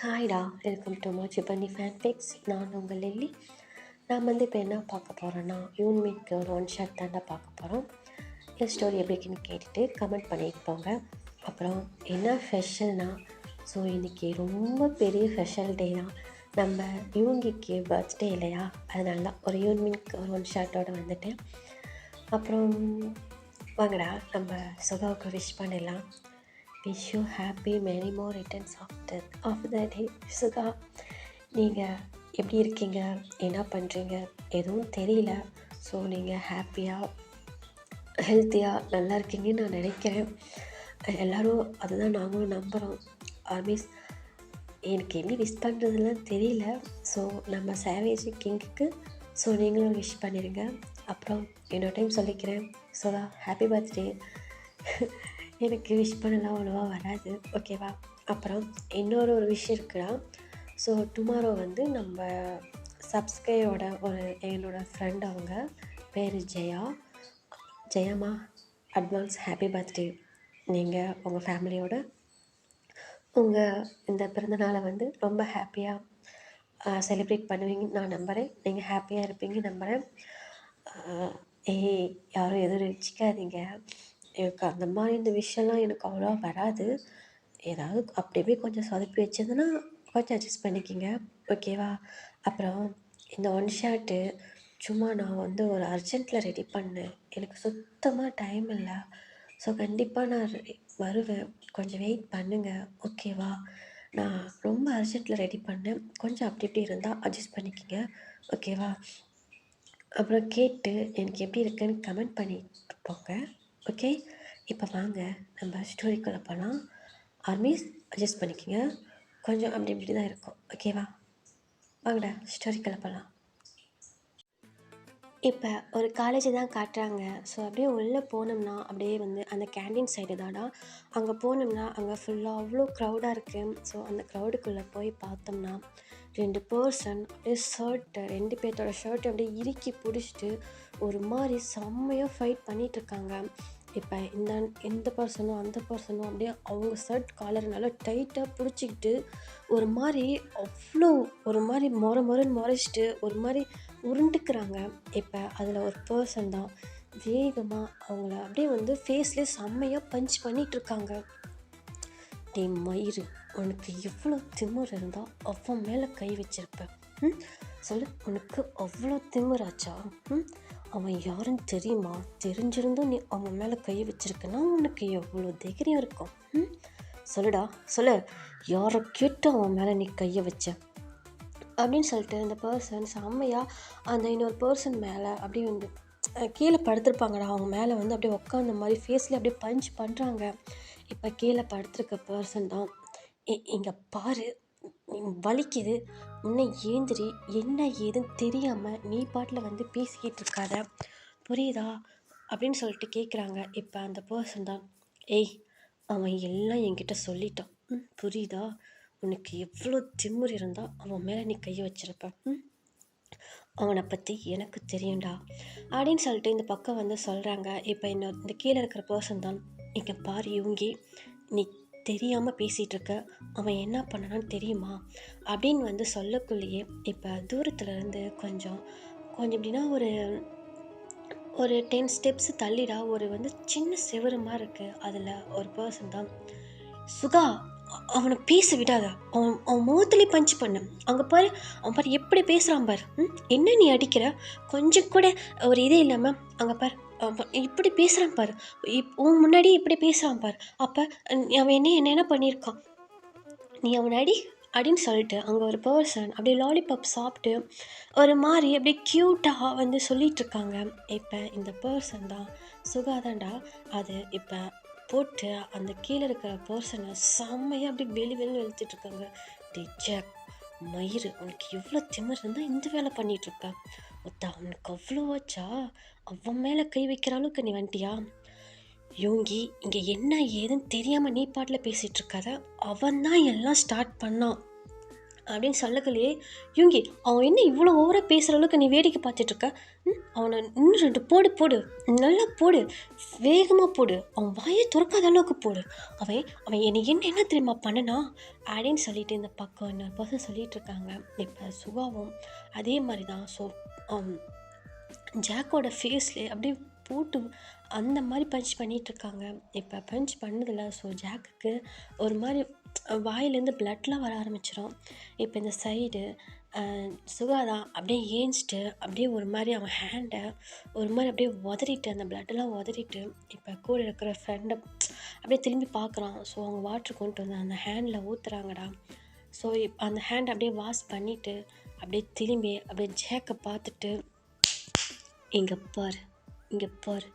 ஹாய்டா, welcome to மோச்சி பண்ணி ஃபேன்பிக்ஸ். நான் உங்கள் லில்லி. நான் இப்போ என்ன பார்க்க போகிறேன்னா, யூனிக் ஒரு ஒன் ஷாட் தாண்டா பார்க்க போகிறோம். என் ஸ்டோரி எப்படி இருக்குன்னு கேட்டுட்டு கமெண்ட் பண்ணிட்டு போங்க. அப்புறம் என்ன ஸ்பெஷல்னா, ஸோ இன்றைக்கி ரொம்ப பெரிய ஸ்பெஷல் டே தான். நம்ம யூங்கிக்கு பர்த்டே இல்லையா, அதனால தான் ஒரு யூனிக் ஒரு ஒன் ஷாட்டோடு வந்துட்டேன். அப்புறம் வாங்கடா நம்ம சுகாவுக்கு விஷ் பண்ணிடலாம். Wish you happy many more returns of the day. Suga, நீங்கள் எப்படி இருக்கீங்க, என்ன பண்ணுறீங்க எதுவும் தெரியல. ஸோ நீங்கள் ஹாப்பியாக ஹெல்த்தியாக நல்லா இருக்கீங்கன்னு நான் நினைக்கிறேன். எல்லோரும் அதுதான் நாங்களும் நம்புகிறோம். ஆல்வேஸ் எனக்கு எப்படி விஷ் பண்ணுறதுலாம் தெரியல. ஸோ நம்ம சேவேஜ் கிங்குக்கு ஸோ நீங்களும் விஷ் பண்ணிடுங்க. அப்புறம் இன்னொரு டைம் சொல்லிக்கிறேன், சுகா ஹாப்பி பர்த்டே. எனக்கு விஷ் பண்ணலாம் அவ்வளோவா வராது, ஓகேவா? அப்புறம் இன்னொரு விஷயம் இருக்குன்னா, ஸோ டுமாரோ நம்ம சப்ஸ்கிரைபோட என்னோடய ஃப்ரெண்ட், அவங்க பேர் ஜெயம்மா. Advance happy birthday. நீங்கள் உங்கள் ஃபேமிலியோட உங்கள் இந்த பிறந்தநாளை ரொம்ப ஹாப்பியாக செலிப்ரேட் பண்ணுவீங்கன்னு நான் நம்புகிறேன். நீங்கள் ஹாப்பியாக இருப்பீங்கன்னு நம்புகிறேன். யாரும் எதுவும் நினச்சிக்காதீங்க. எனக்கு அந்த மாதிரி இந்த விஷயம்லாம் எனக்கு அவ்வளோவா வராது. ஏதாவது அப்படி இப்படி கொஞ்சம் சொதப்பி வச்சதுன்னா கொஞ்சம் அட்ஜஸ்ட் பண்ணிக்கிங்க, ஓகேவா? அப்புறம் இந்த ஒன் ஷாட்டு சும்மா நான் ஒரு அர்ஜென்ட்டில் ரெடி பண்ணேன். எனக்கு சுத்தமாக டைம் இல்லை. ஸோ கண்டிப்பாக நான் வருவேன், கொஞ்சம் வெயிட் பண்ணுங்கள், ஓகேவா? நான் ரொம்ப அர்ஜென்ட்டில் ரெடி பண்ணேன். கொஞ்சம் அப்படி இப்படி இருந்தால் அட்ஜஸ்ட் பண்ணிக்கிங்க, ஓகேவா? அப்புறம் கேட்டு எனக்கு எப்படி இருக்குன்னு கமெண்ட் பண்ணிட்டு போங்க, ஓகே? இப்போ வாங்க நம்ம ஸ்டோரிக்குள்ளே போகலாம். ஆர்மீஸ் அட்ஜஸ்ட் பண்ணிக்கோங்க, கொஞ்சம் அப்படி இப்படி தான் இருக்கும், ஓகேவா? வாங்கடா ஸ்டோரிக்குள்ளே போகலாம். இப்போ ஒரு காலேஜ் தான் காட்டுறாங்க. ஸோ அப்படியே உள்ளே போனோம்னா அப்படியே அந்த கேண்டீன் சைடு தான்டா. அங்கே போனோம்னா அங்கே ஃபுல்லாக அவ்வளோ க்ரௌடாக இருக்குது. ஸோ அந்த க்ரௌடுக்குள்ளே போய் பார்த்தோம்னா 2 பர்சன் அப்படியே ரெண்டு பேர்த்தோட ஷர்ட்டை அப்படியே இறுக்கி பிடிச்சிட்டு ஒரு மாதிரி செம்மையாக ஃபைட் பண்ணிகிட்ருக்காங்க. இப்போ இந்த பர்சனும் அந்த பர்சனும் அப்படியே அவங்க ஷர்ட் காலரை நல்லா டைட்டாக பிடிச்சிக்கிட்டு ஒரு மாதிரி அவ்வளோ ஒரு மாதிரி மொரன்னு முறைச்சிட்டு ஒரு மாதிரி உருண்டுக்கிறாங்க. இப்போ அதில் ஒரு பர்சன் தான் வேகமாக அவங்கள அப்படியே ஃபேஸ்லேயே செம்மையாக பஞ்ச் பண்ணிகிட்ருக்காங்க. டே மயிறு, உனக்கு எவ்வளோ திமிர் இருந்தால் அவன் மேலே கை வச்சிருப்பேன்? சொல்லு, உனக்கு அவ்வளோ திமிராச்சா? அவன் யாருன்னு தெரியுமா? தெரிஞ்சிருந்தும் நீ அவன் மேலே கை வச்சிருக்கனா உனக்கு எவ்வளோ தைரியம் இருக்கும்? சொல்லுடா சொல்லு, யாரை கேட்டு அவன் மேலே நீ கையை வச்ச அப்படின்னு சொல்லிட்டு இந்த பர்சன் செம்மையாக அந்த இன்னொரு பர்சன் மேலே அப்படியே கீழே படுத்திருப்பாங்கடா, அவங்க மேலே அப்படியே உட்காந்த மாதிரி ஃபேஸில் அப்படியே பஞ்ச் பண்ணுறாங்க. இப்போ கீழே படுத்திருக்க பர்சன் தான், இங்கே பாரு, வலிக்குது, உன்னை ஏந்திரி, என்ன ஏதுன்னு தெரியாமல் நீ பாட்டில் பேசிக்கிட்டு இருக்காத, புரியுதா அப்படின்னு சொல்லிட்டு கேட்குறாங்க. இப்போ அந்த பர்சன் தான், ஏய் அவன் எல்லாம் என்கிட்ட சொல்லிட்டான், புரியுதா? உனக்கு எவ்வளோ திமிர் இருந்தால் அவன் மேலே நீ கையை வச்சிருப்ப? அவனை பற்றி எனக்கு தெரியும்டா அப்படின்னு சொல்லிட்டு இந்த பக்கம் சொல்கிறாங்க. இப்போ இந்த கீழே இருக்கிற பர்சன் தான், இங்கே பாரு யூங்கி, நீ தெரியாமல் பேசிகிட்டு இருக்க, அவன் என்ன பண்ணனான்னு தெரியுமா அப்படின்னு சொல்லக்குள்ளேயே இப்போ தூரத்துலேருந்து கொஞ்சம் எப்படின்னா ஒரு 10 ஸ்டெப்ஸ் தள்ளிடா ஒரு சின்ன செவரு மாதிரி இருக்குது. அதில் ஒரு பர்சன் தான், சுகா அவனை பேச விடாத, அவன் முகத்துலேயே பஞ்ச் பண்ணு, அங்கே பாரு அவன் பாரு எப்படி பேசுகிறான் பாரு, என்ன நீ அடிக்கிற, கொஞ்சம் கூட ஒரு இதே இல்லாமல் அங்கே பாரு இப்படி பேசுகிறான் பாரு, உன் முன்னாடி இப்படி பேசுகிறான் பாரு, அப்போ அவன் என்ன பண்ணியிருக்கான், நீ அவனை அடி அப்படின்னு சொல்லிட்டு அங்கே ஒரு பர்சன் அப்படியே லாலிபாப் சாப்பிட்டு ஒரு மாதிரி அப்படியே க்யூட்டாக சொல்லிகிட்ருக்காங்க. இப்போ இந்த பர்சன் தான் சுகாதாண்டா. அது இப்போ போட்டு அந்த கீழே இருக்கிற பர்சனை செம்மையாக அப்படி வெளின்னு வெளுத்துட்ருக்காங்க. ஜாக் மயிறு, உனக்கு எவ்வளோ திமிர் இருந்தால் இந்த வேலை பண்ணிகிட்ருக்க, ஒத்தா அவனுக்கு அவ்வளோ வச்சா, அவன் மேலே கை வைக்கிற அளவுக்கு நீ வந்துட்டியா? யோங்கி, இங்கே என்ன ஏதுன்னு தெரியாமல் நீ பாட்டில் பேசிகிட்டு இருக்காத, அவன் தான் எல்லாம் ஸ்டார்ட் பண்ணான், அப்படின்னு சொல்லக்கலையே, "யூங்கி அவன் என்ன இவ்வளோ ஓவரா பேசுகிற அளவுக்கு நீ வேடிக்கை பார்த்துட்ருக்க? அவனை இன்னும் 2 போடு போடு, நல்லா போடு, வேகமாக போடு, அவன் வாயே திறக்காத அளவுக்கு போடு, அவன் அவன் என்னை என்ன தெரியுமா பண்ணுனா?" அப்படின்னு சொல்லிட்டு இந்த பக்கம் இன்னொரு பர்சன் சொல்லிட்டு இருக்காங்க. இப்போ சுகாவும் அதே மாதிரி தான். ஸோ ஜாக்கோட ஃபேஸ்லேயே அப்படியே போட்டு அந்த மாதிரி பஞ்ச் பண்ணிகிட்ருக்காங்க. இப்போ பஞ்ச் பண்ணதில்ல. ஸோ ஜாக்குக்கு ஒரு மாதிரி வாயிலேருந்து பிளட்லாம் வர ஆரம்பிச்சிடும். இப்போ இந்த சைடு சுகாதான் அப்படியே ஏஞ்சிட்டு அப்படியே ஒரு மாதிரி அவன் ஹேண்டை ஒரு மாதிரி அப்படியே உதறிட்டு அந்த பிளட்டெல்லாம் உதறிட்டு இப்போ கூட இருக்கிற ஃப்ரெண்டை அப்படியே திரும்பி பார்க்குறான். ஸோ அவங்க வாட்டர் கொண்டு வந்து அந்த ஹேண்டில் ஊற்றுறாங்கடா. ஸோ அந்த ஹேண்டை அப்படியே வாஷ் பண்ணிவிட்டு அப்படியே திரும்பி அப்படியே ஜாக்கை பார்த்துட்டு, இங்கே பார், இங்கே பார்,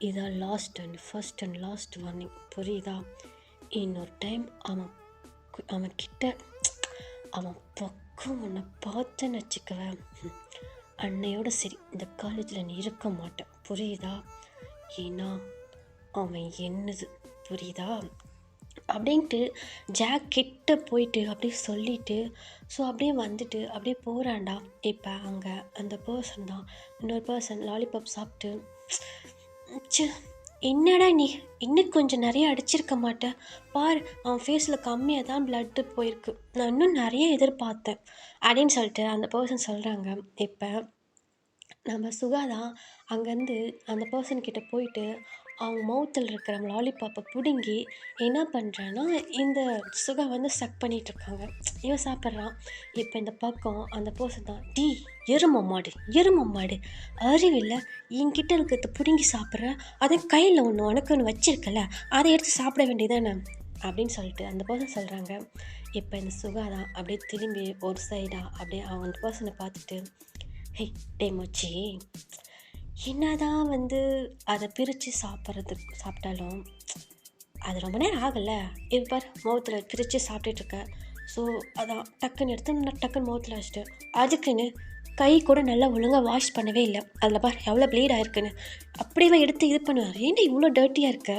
இதான் last and first and last warning, புரியுதா? இன்னொரு டைம் அவன்கிட்ட அவன் பக்கம் உன்னை பார்த்தேன்னு வச்சுக்குவேன், அன்னையோட சரி இந்த காலேஜில் நீ இருக்க மாட்டேன், புரியுதா? ஏன்னா அவன் என்னது, புரியுதா? அப்படின்ட்டு ஜாக் கிட்ட போயிட்டு அப்படியே சொல்லிவிட்டு ஸோ அப்படியே வந்துட்டு அப்படியே போகிறான்டா. இப்போ அங்கே அந்த பர்சன் தான் இன்னொரு பர்சன் லாலிபாப் சாப்பிட்டு, ச்சே என்னடா நீ இன்னும் கொஞ்சம் நிறைய அடிச்சிருக்க மாட்டேன் பார், அவன் ஃபேஸில் கம்மியாக தான் பிளட்டு போயிருக்கு, நான் இன்னும் நிறைய எதிர்பார்த்தேன் அப்படின்னு சொல்லிட்டு அந்த பர்சன் சொல்கிறாங்க. இப்போ நம்ம சுகாதான் அங்கேருந்து அந்த பர்சன்கிட்ட போயிட்டு அவங்க மவுத்தில் இருக்கிற லாலிபாப்பை பிடுங்கி என்ன பண்ணுறான்னா இந்த சுகா வந்து சக் பண்ணிகிட்ருக்காங்க. இவன் சாப்பிட்றான். இப்போ இந்த பக்கம் அந்த பர்சன் தான், டீ எரும மாடு அறிவில்லை, என்கிட்ட இருக்கிறத பிடுங்கி சாப்பிட்ற, அதை கையில் உனக்கு ஒன்று வச்சிருக்கல, அதை எடுத்து சாப்பிட வேண்டியதானே அப்படின்னு சொல்லிட்டு அந்த பர்சன் சொல்கிறாங்க. இப்போ இந்த சுகா தான் அப்படியே திரும்பி ஒரு சைடாக அப்படியே அந்த பர்சனை பார்த்துட்டு, ஹே டே மச்சி, என்னதான் வந்து அதை பிரித்து சாப்பிட்டாலும் அது ரொம்ப நேரம் ஆகலை, இது பார் மவுத்தில் பிரித்து சாப்பிட்டுட்ருக்க, ஸோ அதான் டக்குன்னு எடுத்து டக்குன்னு மவுத்தில் வச்சுட்டு, அதுக்குன்னு கை கூட நல்லா ஒழுங்காக வாஷ் பண்ணவே இல்லை, அதில் பார் எவ்வளோ ப்ளீட் ஆகிருக்குன்னு அப்படியே எடுத்து இது பண்ணுவார். ஏன்டா இவ்வளோ டர்ட்டியாக இருக்க?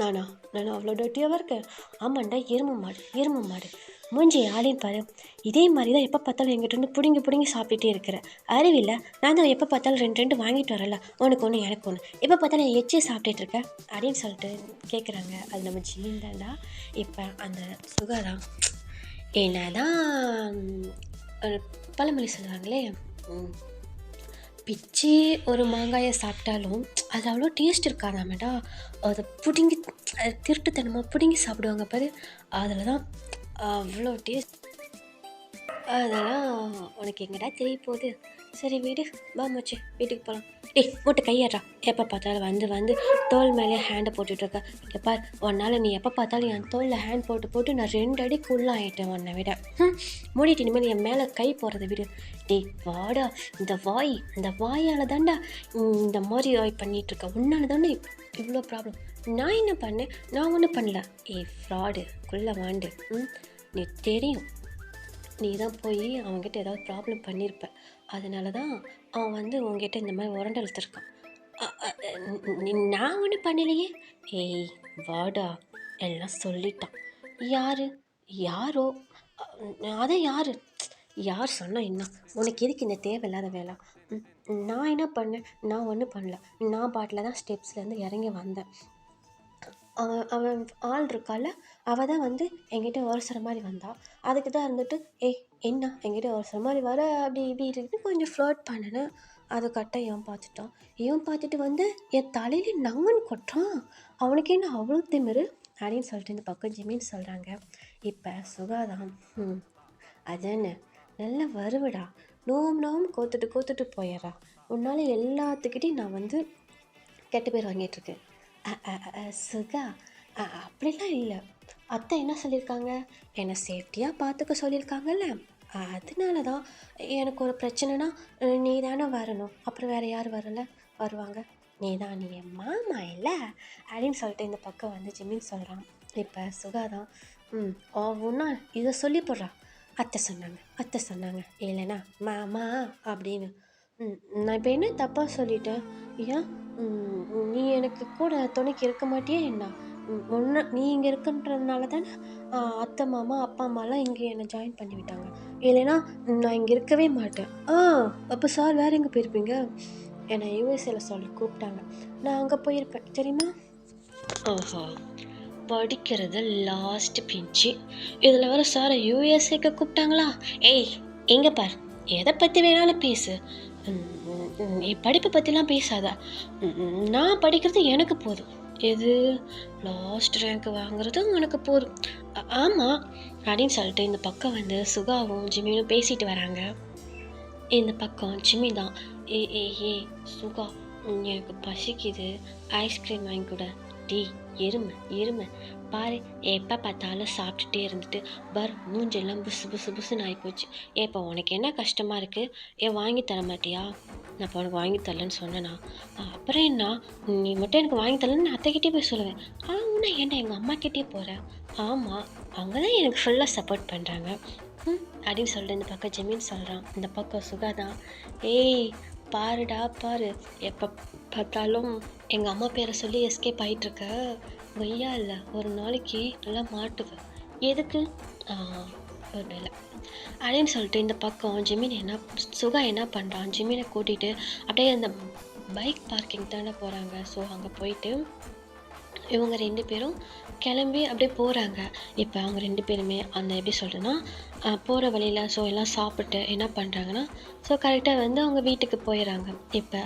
நானும் அவ்வளோ டர்ட்டியாகவா இருக்கேன்? ஆமாண்டா, எருமை மாடு மூஞ்சி ஆளையும் பாரு, இதே மாதிரி தான் எப்போ பார்த்தாலும் எங்கிட்ட வந்து பிடுங்கி சாப்பிட்டுட்டே இருக்கிறேன், அறிவில்லை? நான் தான் எப்போ பார்த்தாலும் 2 வாங்கிட்டு வரல, உனக்கு ஒன்று எனக்கு ஒன்று, எப்போ பார்த்தாலும் எச்சே சாப்பிட்டுட்டு இருக்கேன் அப்படின்னு சொல்லிட்டு கேட்குறாங்க. அது நம்ம ஜிமின் தான்டா. இப்போ அந்த சுகாதான் என்னதான் பழமொழி சொல்லுவாங்களே, பிச்சு ஒரு மாங்காயை சாப்பிட்டாலும் அது அவ்வளோ டேஸ்ட் இருக்காதாமேடா, அதை பிடுங்கி திருட்டுத்தனமாக பிடுங்கி சாப்பிடுவாங்க பாரு, அதில் தான் அவ்வளோ டேஸ்ட். அதெல்லாம் உனக்கு எங்கடா தெரிய போகுது? சரி வீடு வா மச்சி, வீட்டுக்கு போகலாம். டேய் மூட்டை கையாடுறா, எப்போ பார்த்தாலும் வந்து தோல் மேலே ஹேண்டை போட்டுட்ருக்க. இங்கே பார், உன்னால் நீ எப்போ பார்த்தாலும் என் தோலில் ஹேண்ட் போட்டு நான் 2 அடி ஆகிட்டேன் உன்னை விட. மூடிட்டு இனிமேல் என் மேலே கை போடுறத விடு. டேய் வாடா, இந்த வாயால் தாண்டா இந்த மாதிரி பண்ணிகிட்ருக்க, உன்னால் தானே இவ்வளோ ப்ராப்ளம். நான் என்ன பண்ணேன்? நான் ஒன்றும் பண்ணல. ஃப்ராடு குள்ள வாண்டு, நீ தெரியும், நீ தான் போய் அவங்ககிட்ட ஏதாவது ப்ராப்ளம் பண்ணியிருப்ப, அதனால தான் அவன் வந்து உங்ககிட்ட இந்த மாதிரி உரண்டை இழுத்துருக்கான். நான் ஒன்றும் பண்ணலையே. வாடா, எல்லாம் சொல்லிட்டான். யாரோ அதான் யார் சொன்னால் என்ன? உனக்கு எதுக்கு இந்த தேவையில்லாத வேலை? நான் என்ன பண்ணேன்? நான் ஒன்றும் பண்ணல. நான் பாட்டில் தான் ஸ்டெப்ஸ்லேருந்து இறங்கி வந்தேன். அவன் ஆள் இருக்கால, அவள் தான் வந்து என்கிட்ட உரசுற மாதிரி வந்தா. அதுக்கு தான் இருந்துட்டு என்ன என்கிட்ட உரசுற மாதிரி வர அப்படி இப்படி இருக்குன்னு கொஞ்சம் ஃப்ளர்ட் பண்ணினேன். அதை கரெக்டாக இவன் பார்த்துட்டு வந்து என் தலையில நங்கன்னு கொட்டுறான். அவனுக்கு என்ன அவ்வளோ திமிரு அப்படின்னு சொல்லிட்டு இந்த பக்கம் ஜிமின்னு சொல்கிறாங்க. இப்போ சுகாதான், அதானே நல்லா வருவடா, நோம் கோத்துட்டு போயிடுறா, உன்னால் எல்லாத்துக்கிட்டையும் நான் வந்து கெட்ட பேர் வாங்கிட்டுருக்கேன். சுகா, அப்படிலாம் இல்லை, அத்தை என்ன சொல்லியிருக்காங்க, என்னை சேஃப்டியாக பார்த்துக்க சொல்லியிருக்காங்கல்ல, அதனால தான் எனக்கு ஒரு பிரச்சனைனா நீ தானே வரணும், அப்புறம் வேறு யார் வருவாங்க, நீ என் மாமா இல்லை அப்படின்னு சொல்லிட்டு இந்த பக்கம் வந்து ஜிமின் சொல்கிறான். இப்போ சுகாதான், ஒன்றா இதை சொல்லி போடுறா, அத்தை சொன்னாங்க இல்லைனா மாமா அப்படின்னு. நான் இப்போ என்ன தப்பாக சொல்லிட்டேன்? ஏன் நீ எனக்கு கூட துணைக்கு இருக்க மாட்டியே என்ன? நீ இங்கே இருக்குன்றதுனால தானே அத்தை மாமா அப்பா அம்மாலாம் இங்கே என்னை ஜாயின் பண்ணி விட்டாங்க. இல்லைன்னா நான் இங்கே இருக்கவே மாட்டேன். அப்போ சார் வேறு எங்கே போயிருப்பீங்க? என்னை யூஎஸ்ஏல சொல்லி கூப்பிட்டாங்க. நான் அங்கே போயிருப்பேன் தெரியுமா? ஓஹோ, படிக்கிறது லாஸ்ட் பெஞ்சு, இதில் வர சாரை யூஎஸ்ஏக்கு கூப்பிட்டாங்களா? ஏய், எங்கே பார், எதை பற்றி வேணாலும் பேசு, என் படிப்பை பற்றிலாம் பேசாத. நான் படிக்கிறது எனக்கு போதும். எது லாஸ்ட் ரேங்க் வாங்குறது எனக்கு போதும். ஆமாம் அப்படின்னு சொல்லிட்டு இந்த பக்கம் வந்து சுகாவும் ஜிம்மியும் பேசிட்டு வராங்க. இந்த பக்கம் ஜிம்மி தான், ஏ சுகா, எனக்கு பசிக்குது, ஐஸ்கிரீம் வாங்கி கொடு. டீ எருமை பாரு, எப்போ பார்த்தாலும் சாப்பிட்டுட்டே இருந்துட்டு பர் மூஞ்செல்லாம் புசு புசு புசுன்னு ஆகிப்போச்சு. இப்போ உனக்கு என்ன கஷ்டமாக இருக்குது? வாங்கி தர மாட்டியா? நான் இப்போ உனக்கு வாங்கி தரலன்னு சொன்னேன்னா அப்புறம் என்ன? நீ மட்டும் எனக்கு வாங்கி தரலன்னு நான் அத்தைக்கிட்டே போய் சொல்லுவேன். உன்னை என்ன எங்கள் அம்மாக்கிட்டே போகிறேன்? ஆமாம், அவங்க தான் எனக்கு ஃபுல்லாக சப்போர்ட் பண்ணுறாங்க அப்படின்னு சொல்லிட்டு இந்த பக்கம் ஜெமீன் சொல்கிறான். இந்த பக்கம் சுகா தான், ஏய் பாருடா பாரு, எப்போ பார்த்தாலும் எங்கள் அம்மா பேரை சொல்லி எஸ்கேப் ஆகிட்டுருக்க, கொய்யா இல்லை ஒரு நாளைக்கு நல்லா மாட்டுவேன். எதுக்கு? ஒரு வேலை அப்படின்னு சொல்லிட்டு இந்த பக்கம் சுகா என்ன பண்ணுறான், ஜிமினை கூட்டிகிட்டு அப்படியே அந்த பைக் பார்க்கிங் தானே போகிறாங்க. ஸோ அங்கே போயிட்டு இவங்க 2 பேரும் கிளம்பி அப்படியே போகிறாங்க. இப்போ அவங்க 2 பேருமே அந்த எப்படி சொல்கிறேன்னா போகிற வழியில் ஸோ எல்லாம் சாப்பிட்டு என்ன பண்ணுறாங்கன்னா ஸோ கரெக்டாக வந்து அவங்க வீட்டுக்கு போயிடறாங்க. இப்போ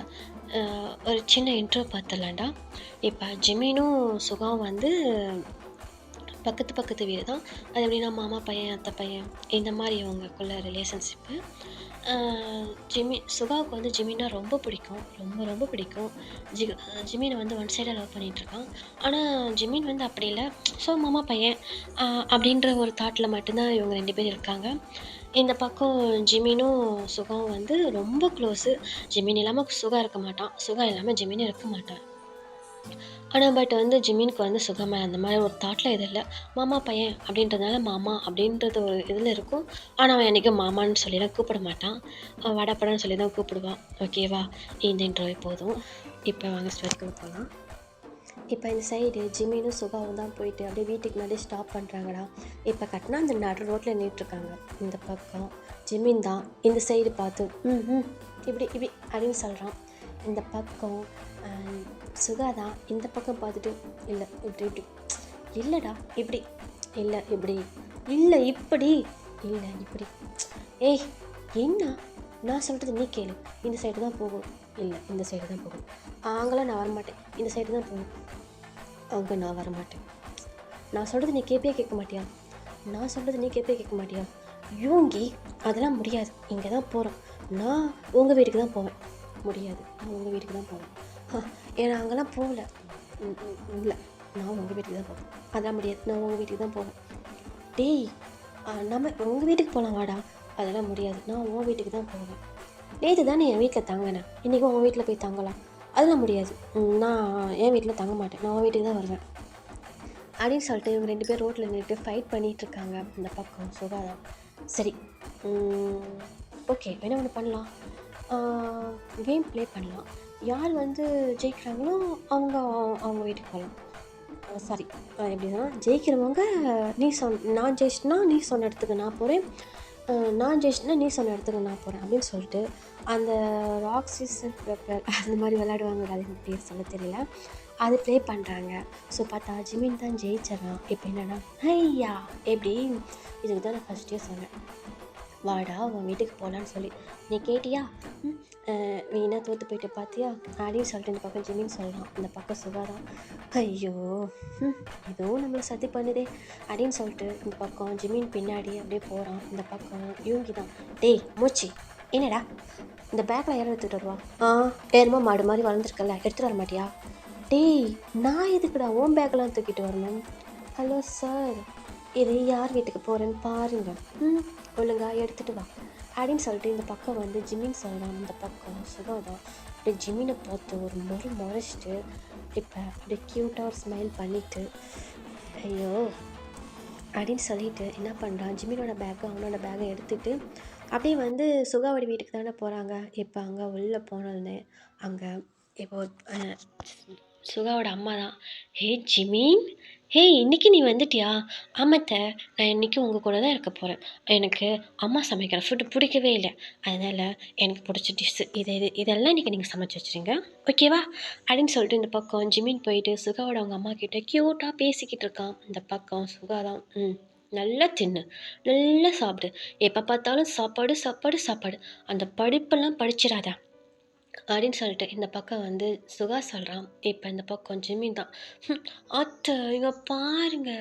ஒரு சின்ன இன்ட்ரோ பார்த்துடலாண்டா. இப்போ ஜிமினும் சுகாவும் வந்து பக்கத்து வீடு தான். அது எப்படின்னா மாமா பையன் அத்தை பையன் இந்த மாதிரி இவங்களுக்குள்ள ரிலேஷன்ஷிப்பு. சுகாவுக்கு வந்து ஜிமின்னா ரொம்ப பிடிக்கும், ரொம்ப பிடிக்கும். ஜிமினை வந்து ஒன் சைடாக லவ் பண்ணிகிட்ருக்கான். ஆனால் ஜிமின் வந்து அப்படி இல்லை. ஸோ மாமா பையன் அப்படின்ற ஒரு தாட்டில் மட்டும்தான் இவங்க 2 பேர் இருக்காங்க. இந்த பக்கம் ஜிமினும் சுகாவும் வந்து ரொம்ப க்ளோஸு. ஜிமின் இல்லாமல் சுகா இருக்க மாட்டான், சுகா இல்லாமல் ஜிமினும் இருக்க மாட்டான். ஆனால் பட் வந்து ஜிமினுக்கு வந்து சுகமாக அந்த மாதிரி ஒரு தாட்டில் இது இல்லை. மாமா பையன் அப்படின்றதுனால மாமா அப்படின்றது ஒரு இதில் இருக்கும். ஆனால் அவன் என்றைக்கும் மாமான்னு சொல்லிலாம் கூப்பிட மாட்டான், வடப்படன்னு சொல்லி தான் கூப்பிடுவான். ஓகேவா, இந்த இன்ட்ரோவே போதும். இப்போ வாங்க ஸ்டோரிக்கு போகலாம். இப்போ இந்த சைடு ஜிமினும் சுகாவும் தான் போயிட்டு அப்படியே வீட்டுக்கு முன்னாடி ஸ்டாப் பண்ணுறாங்கடா. இப்போ கட்டினா அந்த நடு ரோட்டில் நின்றுட்டுருக்காங்க. இந்த பக்கம் ஜிமின் தான் இந்த சைடு பார்த்து இப்படி அப்படின்னு சொல்கிறான். இந்த பக்கம் சுகா தான் இந்த பக்கம் பார்த்துட்டு இல்லை இப்படி இல்லைடா இப்படி இல்லை இப்படி இல்லை இப்படி இல்லை இப்படி. ஏய் என்ன, நான் சொல்கிறது நீ கேளு, இந்த சைடு தான் போகும். இல்லை இந்த சைடு தான் போகும். அங்கெல்லாம் நான் வரமாட்டேன், இந்த சைடு தான் போகும். அங்கே நான் வரமாட்டேன். நான் சொல்கிறது நீ கேட்க மாட்டியா? நான் சொல்கிறது நீ கேட்க மாட்டியா? யூங்கி அதெல்லாம் முடியாது, இங்கே தான் போகிறோம். நான் உங்கள் வீட்டுக்கு தான் போவேன். முடியாது, நான் உங்கள் வீட்டுக்கு தான் போவேன். ஏன்னா அங்கெல்லாம் போகல. இல்லை, நான் உங்கள் வீட்டுக்கு தான் போவேன். அதெல்லாம் முடியாது, நான் உங்கள் வீட்டுக்கு தான் போவேன். டேய் நம்ம உங்கள் வீட்டுக்கு போகலாம் வாடா. அதெல்லாம் முடியாது, நான் உங்கள் வீட்டுக்கு தான் போவேன். நேற்று தானே என் வீட்டில் தங்கினேன், இன்றைக்கும் உங்கள் வீட்டில் போய் தங்கலாம். அதெல்லாம் முடியாது, நான் என் வீட்டில் தங்க மாட்டேன், நான் உங்கள் வீட்டுக்கு தான் வருவேன் அப்படின்னு சொல்லிட்டு இவங்க 2 பேர் ரோட்டில் நின்றுட்டு ஃபைட் பண்ணிகிட்ருக்காங்க. இந்த பக்கம் சுகாதான். சரி ஓகே, என்ன ஒன்று பண்ணலாம், கேம் ப்ளே பண்ணலாம். யார் வந்து ஜெயிக்கிறாங்களோ அவங்க வீட்டுக்கு போகலாம். சாரி, எப்படின்னா ஜெயிக்கிறவங்க நான் ஜெயிச்சிட்டேன்னா நீ சொன்ன இடத்துக்கு நான் போகிறேன், நான் ஜெயிச்சிட்டேன்னா நீ சொன்ன இடத்துக்கு நான் போகிறேன் அப்படின்னு சொல்லிட்டு அந்த ராக்ஸிஸ் பெப்பர் அந்த மாதிரி விளையாடுவாங்க. அது எனக்கு பேர் சொல்ல தெரியல, அது ப்ளே பண்ணுறாங்க. ஸோ பார்த்தா ஜிமின் தான் ஜெயிச்சிடறான். இப்போ என்னென்னா ஐயா எப்படி, இதுக்கு தான் நான் ஃபஸ்ட்டே சொன்னேன் வாடா உன் வீட்டுக்கு போகலான்னு சொல்லி. நீ கேட்டியா? நீ என்ன தோற்று போயிட்டு பார்த்தியா அப்படின்னு சொல்லிட்டு இந்த பக்கம் ஜிமின்னு சொல்கிறான். இந்த பக்கம் சுகாதான், ஐயோ இதுவும் நம்மளை சதி பண்ணுதே அப்படின்னு சொல்லிட்டு இந்த பக்கம் ஜிமின் பின்னாடி அப்படியே போகிறான். இந்த பக்கம் யூங்கி தான், டேய் மூச்சி என்னடா இந்த பேக்கில் யாரும் எடுத்துகிட்டு வருவா? ஏறுமா மாடு மாதிரி வளர்ந்துருக்கல, எடுத்துகிட்டு வர மாட்டியா? டேய் நான் எதுக்குடா உன் பேக்கெலாம் தூக்கிட்டு வரணும்? ஹலோ சார், இது யார் வீட்டுக்கு போகிறேன்னு பாருங்கள், ஒழுங்கா எடுத்துகிட்டு வா அப்படின்னு சொல்லிட்டு இந்த பக்கம் வந்து ஜிமின் சொல்கிறான். இந்த பக்கம் சுகாதான் அப்படியே ஜிமினை பார்த்து ஒரு முறைச்சிட்டு இப்போ அப்படியே க்யூட்டாக ஒரு ஸ்மைல் பண்ணிவிட்டு ஐயோ அப்படின்னு சொல்லிட்டு என்ன பண்ணுறான், ஜிமினோட பேக்கை அவனோட பேக்கை எடுத்துகிட்டு அப்படியே வந்து சுகாவோட வீட்டுக்கு தானே போகிறாங்க. இப்போ அங்கே உள்ளே போனோடனே அங்கே இப்போ சுகாவோட அம்மா தான். "ஹே ஜிமீன், ஹே இன்னைக்கு நீ வந்துட்டியா? ஆமாத்த, நான் இன்னைக்கு உங்க கூட தான் இருக்க போறேன். எனக்கு அம்மா சமைக்கிற ஃபுட் பிடிக்கவே இல்ல. அதனால எனக்கு பிடிச்ச டிஷ்ஷு இதெல்லாம் இன்னைக்கு நீங்க சமைச்சு வச்சுருங்க. ஓகேவா?" அப்படின்னு சொல்லிட்டு இந்த பக்கம் ஜிமீன் போயிட்டு சுகாவோட அவங்க அம்மா கிட்ட க்யூட்டா பேசிக்கிட்டு இருக்கான். இந்த பக்கம் சுகா தான், நல்லா தின்னு, நல்லா சாப்பிடு. எப்ப பார்த்தாலும் சாப்பாடு, சாப்பாடு, சாப்பாடு. அந்த படிப்பெல்லாம் படிச்சிராத. அப்படின்னு சொல்லிட்டு இந்த பக்கம் வந்து சுகா சொல்கிறான். இப்போ இந்த பக்கம் ஜிமின் தான், "ஹம், அத்தை இங்க பாருங்க"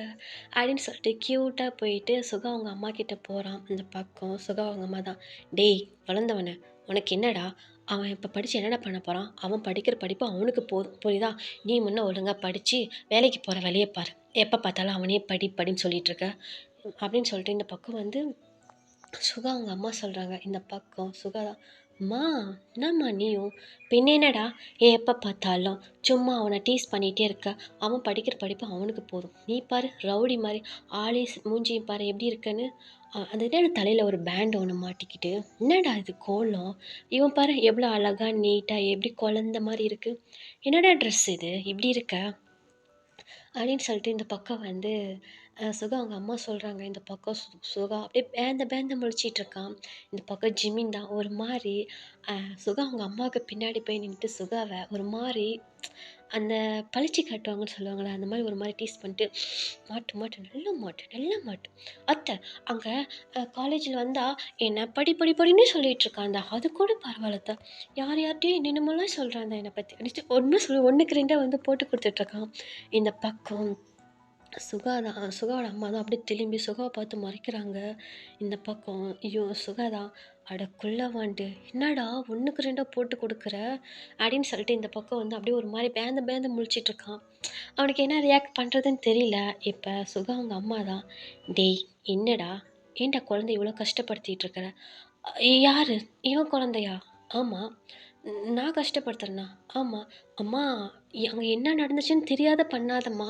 அப்படின்னு சொல்லிட்டு க்யூட்டாக போயிட்டு சுகா அவங்க அம்மா கிட்ட போகிறான். இந்த பக்கம் சுகா அவங்க அம்மா தான், "டேய் வளர்ந்தவனே, உனக்கு என்னடா? அவன் இப்போ படித்து என்னடா பண்ண போகிறான்? அவன் படிக்கிற படிப்பு அவனுக்கு போதும், புரியுதா? நீ முன்ன ஒழுங்காக படித்து வேலைக்கு போகிற வழியை பாரு. எப்போ பார்த்தாலும் அவனே படி படின்னு சொல்லிட்டு இருக்க." அப்படின்னு சொல்லிட்டு இந்த பக்கம் வந்து சுகா அவங்க அம்மா சொல்கிறாங்க. இந்த பக்கம் சுகா தான், "அம்மா என்னம்மா நீயும்? பின்ன என்னடா, எப்போ பார்த்தாலும் சும்மா அவனை டீஸ் பண்ணிகிட்டே இருக்க. அவன் படிக்கிற படிப்பு அவனுக்கு போதும். நீ பாரு ரவுடி மாதிரி ஆளே மூஞ்சியும் பாரு எப்படி இருக்கன்னு." அந்த என்ன தலையில் ஒரு பேண்ட் ஒன்று மாட்டிக்கிட்டு, என்னடா இது கோலம், இவன் பாரு எவ்வளோ அழகா நீட்டாக எப்படி குழந்த மாதிரி இருக்குது. என்னடா ட்ரெஸ் இது இப்படி இருக்க அப்படின்னு சொல்லிட்டு இந்த பக்கம் வந்து சுகா அவங்க அம்மா சொல்கிறாங்க. இந்த பக்கம் சுகா அப்படியே பேந்த பேந்த முழிச்சிட்ருக்கான். இந்த பக்கம் ஜிமின் தான் ஒரு மாதிரி சுகா அவங்க அம்மாவுக்கு பின்னாடி போய் நின்றுட்டு சுகாவை ஒரு மாதிரி அந்த பளிச்சு காட்டுவாங்கன்னு சொல்லுவாங்களே, அந்த மாதிரி ஒரு மாதிரி டீஸ் பண்ணிட்டு, "மாட்டு மாட்டு நல்ல மாட்டு நல்ல மாட்டு அத்தை அங்கே காலேஜில் வந்தால் என்ன படி படி படின்னு சொல்லிட்டு இருக்காந்தா, அது கூட பரவாயில்லத்த, யார் யார்கிட்டையும் என்னென்னமோலாம் சொல்கிறாங்க என்னை பற்றி" அடிச்சு ஒன்று சொல்லி ஒன்றுக்கு ரெண்டாக வந்து போட்டு கொடுத்துட்ருக்கான். இந்த பக்கம் சுகாவோட அம்மா தான் அப்படியே திரும்பி சுகாவை பார்த்து மறைக்கிறாங்க. இந்த பக்கம் ஐயோ சுகா தான், "அட குள்ளவாண்டு என்னடா ஒன்றுக்கு ரெண்டாக போட்டு கொடுக்குற" அப்படின்னு சொல்லிட்டு இந்த பக்கம் வந்து அப்படியே ஒரு மாதிரி பேந்த பேந்த முழிச்சிட்ருக்கான். அவனுக்கு என்ன ரியாக்ட் பண்ணுறதுன்னு தெரியல. இப்போ சுகா அவங்க அம்மா தான், "டேய் என்னடா, ஏன்டா குழந்தைய இவ்வளோ கஷ்டப்படுத்திட்டு இருக்கிற?" யாரு? இவன் குழந்தையா?" "ஆமாம்." நான் கஷ்டப்படுத்துறேனா?" "ஆமாம்." "அம்மா அங்கே என்ன நடந்துச்சுன்னு தெரியாத பண்ணாதம்மா.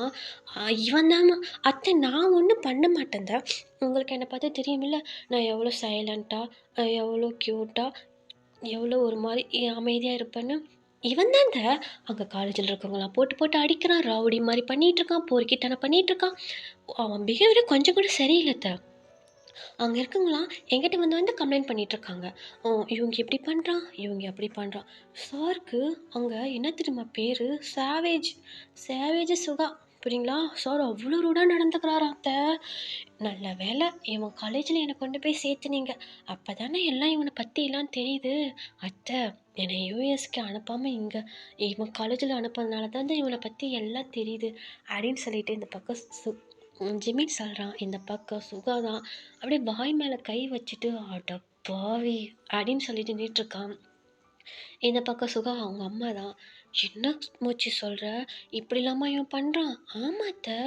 இவன் தாம்மா." "அத்தை நான் ஒன்றும் பண்ண மாட்டேன்த. உங்களுக்கு என்னை பார்த்தா தெரியுமில்ல, நான் எவ்வளோ சைலண்ட்டாக எவ்வளோ க்யூட்டாக எவ்வளோ ஒரு மாதிரி அமைதியாக இருப்பேன்னு." "இவன் தான்த அங்கே காலேஜில் இருக்கவங்களாம் போட்டு போட்டு அடிக்கிறான், ரவுடி மாதிரி பண்ணிகிட்ருக்கான், பொறுக்கித்தனம் பண்ணிகிட்ருக்கான். அவன் பிஹேவியரே கொஞ்சம் கூட சரியில்லை அத்தை. அங்கே இருக்கவங்களாம் என்கிட்ட வந்து வந்து கம்ப்ளைண்ட் பண்ணிகிட்ருக்காங்க. இவங்க இப்படி பண்ணுறான், இவங்க அப்படி பண்ணுறான்." சாருக்கு அங்கே என்ன தெரியுமா பேர்? சேவேஜ். சேவேஜ் சுகா. புரியுங்களா? சார் அவ்வளோ ரூடாக நடந்துக்கிறாராம் அத்தை. நல்ல வேளை இவன் காலேஜில் என்னை கொண்டு போய் சேர்த்துனீங்க. அப்போ தானே எல்லாம் இவனை பற்றிலாம் தெரியுது. அத்தை என்னை யூஎஸ்க்கு அனுப்பாமல் இங்கே இவன் காலேஜில் அனுப்புனதுனால தான் இவனை பற்றி எல்லாம் தெரியுது அப்படின்னு சொல்லிட்டு இந்த பக்கம் ஜிமின் சொல்கிறான். இந்த பக்கம் சுகா தான் அப்படியே வாய் மேலே கை வச்சுட்டு, "அட பாவி" அப்படின்னு சொல்லிட்டு நின்றுட்டுருக்கான். இந்த பக்கம் சுகா அவங்க அம்மா தான், "என்ன மூச்சி சொல்கிற, இப்படிலாமா இவன் பண்ணுறான்?" "ஆமா அத்தை,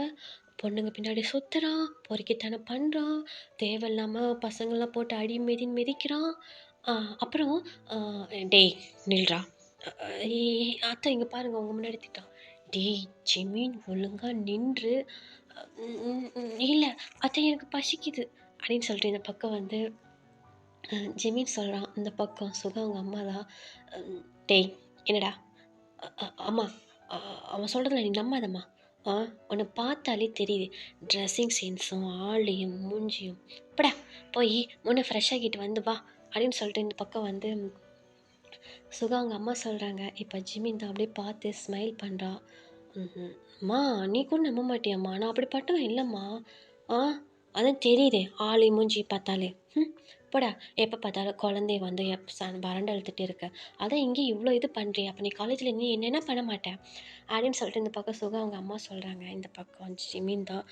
பொண்ணுங்க பின்னாடி சுற்றுறான், பொறுக்கித்தனம் பண்ணுறான், தேவையில்லாமல் பசங்களாம் போட்டு அடி மிதின்னு மிதிக்கிறான். அப்புறம் டேய் நில்றா, அத்தை இங்கே பாருங்க உங்கள் முன்னாடி திட்டான். டேய் ஜிமின் ஒழுங்கா நின்று, இல்லை அத்தை எனக்கு பசிக்குது" அப்படின்னு சொல்லிட்டு இந்த பக்கம் வந்து ஜிமின் சொல்கிறான். இந்த பக்கம் சுகா அவங்க அம்மா தான், "ம், டேய் என்னடா, அம்மா அ அவன் சொல்கிறதுல நீ நம்பாதம்மா. ஆ உன்னை பார்த்தாலே தெரியுது, ட்ரெஸ்ஸிங் சென்ஸும் ஆளையும் மூஞ்சியும். போடா போய் முன்ன ஃப்ரெஷ் ஆகிட்டு வந்து வா" அப்படின்னு சொல்லிட்டு இந்த பக்கம் வந்து சுகா அவங்க அம்மா சொல்கிறாங்க. இப்போ ஜிமின் தான் அப்படியே பார்த்து ஸ்மைல் பண்ணுறா. ம்ஹ்ம். "அம்மா நீ கூட நம்ப மாட்டியாம்மா, நான் அப்படிப்பட்டவன் இல்லைம்மா. ஆ அதான் தெரியுதே ஆளு மூஞ்சி பார்த்தாலே. போடா எப்போ பார்த்தாலும் குழந்தைய வந்து வறண்டு அழுத்துட்டே இருக்க. அதான் இங்கேயும் இவ்வளோ இது பண்ணுறியே, அப்போ நீ காலேஜில் நீ என்னென்ன பண்ண மாட்டேன்" அப்படின்னு சொல்லிட்டு இந்த பக்கம் சுகா அவங்க அம்மா சொல்கிறாங்க. இந்த பக்கம் ஜிமின் தான்,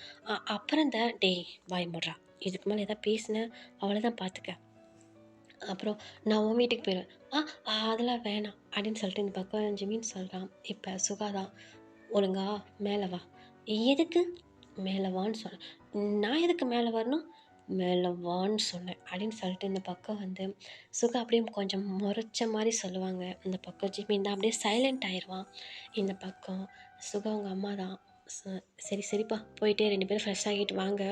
அப்புறம் தான் டேய் வாய் மூடுறா, இதுக்கு மேலே எதாவது பேசினேன் அவ்வளோதான் பார்த்துக்க, அப்புறம் நான் உன் வீட்டுக்கு போயிடுவேன்." அதெல்லாம் வேணாம்" அப்படின்னு சொல்லிட்டு இந்த பக்கம் ஜிமின் சொல்கிறான். இப்போ சுகா தான், "ஒழுங்கா மேலே வா." "எதுக்கு?" "மேலே வான்னு சொன்னேன்." "நான் எதுக்கு மேலே வரணும்?" "மேலே வான்னு சொன்னேன்" அப்படின்னு சொல்லிட்டு இந்த பக்கம் வந்து சுகா அப்படியே கொஞ்சம் முறைச்ச மாதிரி சொல்லுவாங்க. இந்த பக்கம் ஜிமின் தான் அப்படியே சைலண்ட் ஆயிடுவான். இந்த பக்கம் சுகா அவங்க அம்மா தான், சரி சரிப்பா போயிட்டே 2 பேரும் ஃப்ரெஷ் ஆகிட்டு வாங்க.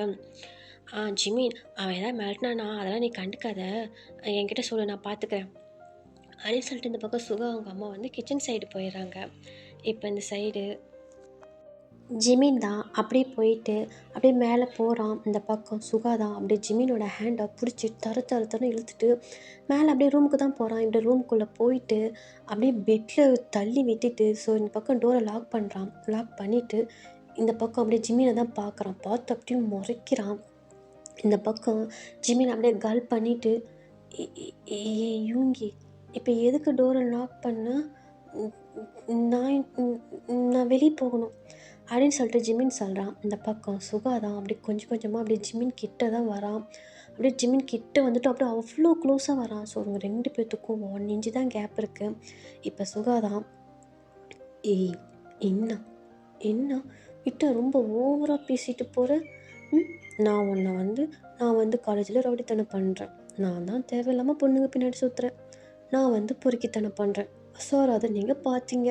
ஜிமின் அவன் எதாவது மிரட்டினானா அதெல்லாம் நீ கண்டுக்காத, என்கிட்ட சொல்லு நான் பார்த்துக்கிறேன்" அப்படின்னு சொல்லிட்டு இந்த பக்கம் சுகா அவங்க அம்மா வந்து கிச்சன் சைடு போயிடுறாங்க. இப்போ இந்த சைடு ஜிமின் தான் அப்படியே போயிட்டு அப்படியே மேலே போகிறான். இந்த பக்கம் சுகா தான் அப்படியே ஜிமினோட ஹேண்டை பிடிச்சி தரன்னு இழுத்துட்டு மேலே அப்படியே ரூமுக்கு தான் போகிறான். இப்படி ரூமுக்குள்ளே போயிட்டு அப்படியே பெட்டில் தள்ளி விட்டுட்டு ஸோ இந்த பக்கம் டோரை லாக் பண்ணுறான். லாக் பண்ணிவிட்டு இந்த பக்கம் அப்படியே ஜிமினை தான் பார்க்குறான். பார்த்து அப்படியே முறைக்கிறான். இந்த பக்கம் ஜிமின் அப்படியே கல் பண்ணிவிட்டு யூங்கி இப்போ எதுக்கு டோரை லாக் பண்ண? நான் நான் வெளியே போகணும் அப்படின்னு சொல்லிட்டு ஜிமின் சொல்கிறான். இந்த பக்கம் சுகா தான் அப்படி கொஞ்சம் கொஞ்சமாக அப்படியே ஜிமின் கிட்ட தான் வரான். அப்படியே ஜிமின் கிட்ட வந்துட்டு அப்படியே அவ்வளோ க்ளோஸாக வரான். ஸோ அவங்க 2 பேர்த்துக்கும் 1 இன்ச்சு தான் கேப் இருக்குது. இப்போ சுகா தான் ஏய் என்ன என்ன கிட்ட ரொம்ப ஓவராக பேசிட்டு போகிற. நான் வந்து காலேஜில் ரவுடித்தனம் பண்ணுறேன். நான் தான் தேவையில்லாமல் பொண்ணுங்க பின்னாடி சுற்றுறேன். நான் பொறுக்கித்தனம் பண்ணுறேன். சார் அதை நீங்கள் பார்த்தீங்க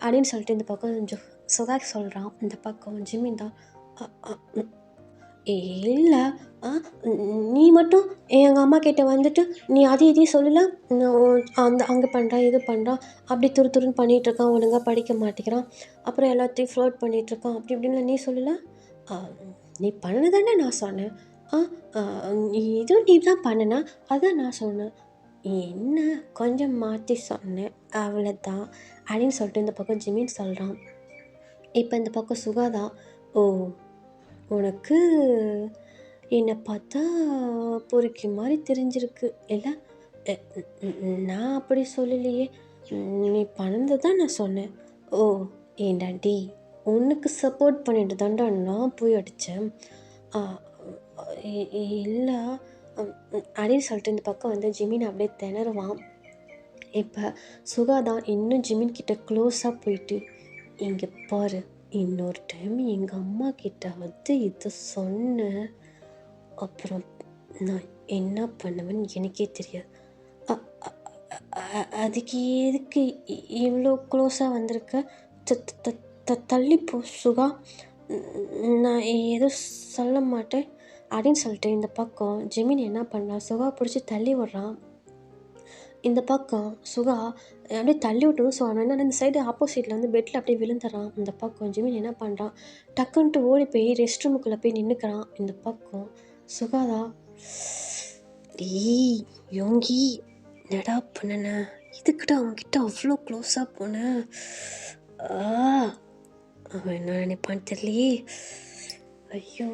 அப்படின்னு சொல்லிட்டு இந்த பக்கம் சுகாக் சொல்கிறான். இந்த பக்கம் ஜிமின் தான் இல்லை நீ மட்டும் எங்கள் அம்மா கிட்ட வந்துட்டு நீ இதையும் சொல்லலை. அங்கே பண்ணுறான் இது பண்ணுறான் அப்படி துருன்னு பண்ணிகிட்ருக்கான். ஒழுங்காக படிக்க மாட்டேங்கிறான். அப்புறம் எல்லாத்தையும் ஃப்ளோட் பண்ணிகிட்ருக்கான் அப்படி இப்படின்னு நீ சொல்லலை. நீ பண்ணதானே நான் சொன்னேன். இதுவும் நீ தான் பண்ணினா அதான் நான் சொன்னேன். என்ன கொஞ்சம் மாற்றி சொன்னேன் அவ்வளோதான் அப்படின்னு சொல்லிட்டு இந்த பக்கம் ஜிமின் சொல்கிறான். இப்போ இந்த பக்கம் சுகாதான் ஓ உனக்கு என்னை பார்த்தா பொறுக்கி மாதிரி தெரிஞ்சிருக்கு இல்லை? நான் அப்படி சொல்லலையே. நீ பண்ணது தான் நான் சொன்னேன். ஓ ஏண்டாண்டி உனக்கு சப்போர்ட் பண்ணிட்டு தாண்டா நான் போய் அடித்தேன். இல்லை அப்படின்னு சொல்லிட்டு இந்த பக்கம் ஜிமின் அப்படியே திணறுவான். இப்போ சுகா தான் இன்னும் ஜிமின் கிட்ட க்ளோஸாக போயிட்டு இங்கே பாரு, இன்னொரு டைம் எங்கள் அம்மா கிட்ட இதை சொன்னேன் அப்புறம் நான் என்ன பண்ணுவேன்னு எனக்கே தெரியாது. அதுக்கு எதுக்கு இவ்வளோ க்ளோஸாக வந்திருக்க? தள்ளிப்போ சுகா, நான் எதுவும் சொல்ல மாட்டேன் அப்படின்னு சொல்லிட்டு இந்த பக்கம் ஜிமின் என்ன பண்ணான், சுகா பிடிச்சி தள்ளி விட்றான். இந்த பக்கம் சுகா அப்படியே தள்ளி விட்டுரும். ஸோ அவன் என்ன இந்த சைடு ஆப்போசிட்டில் பெட்டில் அப்படியே விழுந்துடுறான். இந்த பக்கம் ஜிமின் என்ன பண்ணுறான், டக்குன்ட்டு ஓடி போய் ரெஸ்ட் ரூமுக்குள்ளே போய் நின்றுக்கிறான். இந்த பக்கம் சுகாதா டேய் யோங்கி என்னடா பண்ணன, இதுக்கிட்ட அவன்கிட்ட அவ்வளோ க்ளோஸாக போனேன். அவன் என்ன நினைப்பான்னு தெரியலையே, ஐயோ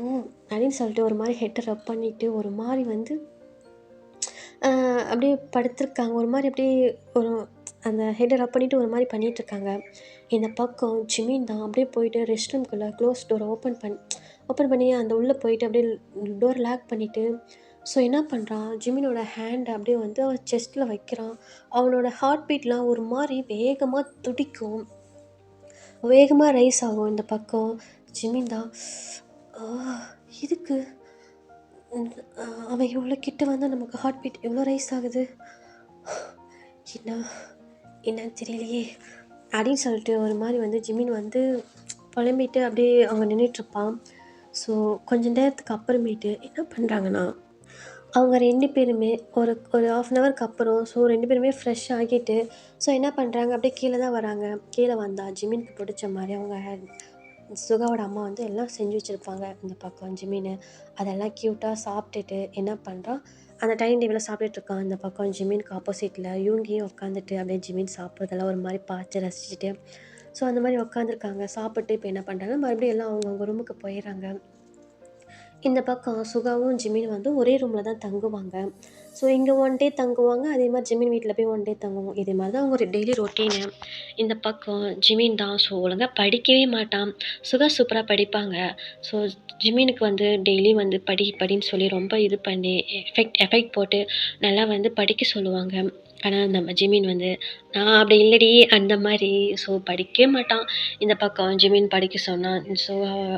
அப்படின்னு சொல்லிட்டு ஒரு மாதிரி ஹெட்டை ரப் பண்ணிவிட்டு ஒரு மாதிரி அப்படியே படுத்திருக்காங்க. ஒரு மாதிரி அப்படியே ஒரு அந்த ஹெட்டை ரப் பண்ணிவிட்டு ஒரு மாதிரி பண்ணிகிட்ருக்காங்க. இந்த பக்கம் ஜிமின் தான் அப்படியே போயிட்டு ரெஸ்ட் ரூம்குள்ளே க்ளோஸ் டோரை ஓப்பன் பண்ணி அந்த உள்ளே போயிட்டு அப்படியே டோர் லாக் பண்ணிவிட்டு ஸோ என்ன பண்ணுறான், ஜிமினோட ஹேண்டை அப்படியே அவன் செஸ்ட்டில் வைக்கிறான். அவனோட ஹார்ட் பீட்லாம் ஒரு மாதிரி வேகமாக துடிக்கும், வேகமாக ரைஸ் ஆகும். இந்த பக்கம் ஜிமின் தான் இதுக்கு அவன் இவ்வளோ கிட்ட நமக்கு ஹார்ட் பீட் எவ்வளோ ரைஸ் ஆகுது, என்னன்னு தெரியலையே அப்படின்னு சொல்லிட்டு ஒரு மாதிரி ஜிமின் புலம்பிட்டு அப்படியே அவங்க நின்றுட்டுருப்பான். ஸோ கொஞ்சம் நேரத்துக்கு அப்புறமேட்டு என்ன பண்ணுறாங்கன்னா, அவங்க 2 பேருமே ஒரு 1/2 ஹவருக்கு அப்புறம் ஸோ 2 பேருமே ஃப்ரெஷ் ஆகிட்டு ஸோ என்ன பண்ணுறாங்க, அப்படியே கீழே தான் வராங்க. கீழே வந்தால் ஜிமினுக்கு பிடிச்ச மாதிரி அவங்க சுகாவோட அம்மா எல்லாம் செஞ்சு வச்சுருப்பாங்க. இந்த பக்கம் ஜிமின் அதெல்லாம் க்யூட்டாக சாப்பிட்டுட்டு என்ன பண்ணுறான், அந்த டைனிங் டேபிளில் சாப்பிட்டுட்ருக்கான். இந்த பக்கம் ஜிமினுக்கு ஆப்போசிட்டில் யூங்கியும் உட்காந்துட்டு அப்படியே ஜிமின் சாப்பிட்றதெல்லாம் ஒரு மாதிரி பார்த்து ரசிச்சுட்டு ஸோ அந்த மாதிரி உட்காந்துருக்காங்க. சாப்பிட்டு இப்போ என்ன பண்ணுறாங்க, மறுபடியும் எல்லாம் அவங்கவுங்க ரூமுக்கு போயிடுறாங்க. இந்த பக்கம் சுகாவும் ஜிமின் ஒரே ரூமில் தான் தங்குவாங்க. ஸோ இங்கே 1 டே தங்குவாங்க, அதே மாதிரி ஜிமின் வீட்டில் போய் 1 டே தங்குவோம். இதே மாதிரி தான் அவங்க ஒரு டெய்லி ரொட்டீனு. இந்த பக்கம் ஜிமின் தான் ஸோ ஒழுங்காக படிக்கவே மாட்டான். சுகா சூப்பராக படிப்பாங்க. ஸோ ஜிமினுக்கு டெய்லி படின்னு சொல்லி ரொம்ப இது பண்ணி எஃபெக்ட் போட்டு நல்லா படிக்க சொல்லுவாங்க. ஆனால் நம்ம ஜிமின் நான் அப்படி இல்லடி அந்த மாதிரி ஸோ படிக்கவே மாட்டான். இந்த பக்கம் ஜிமின் படிக்க சொன்னான். ஸோ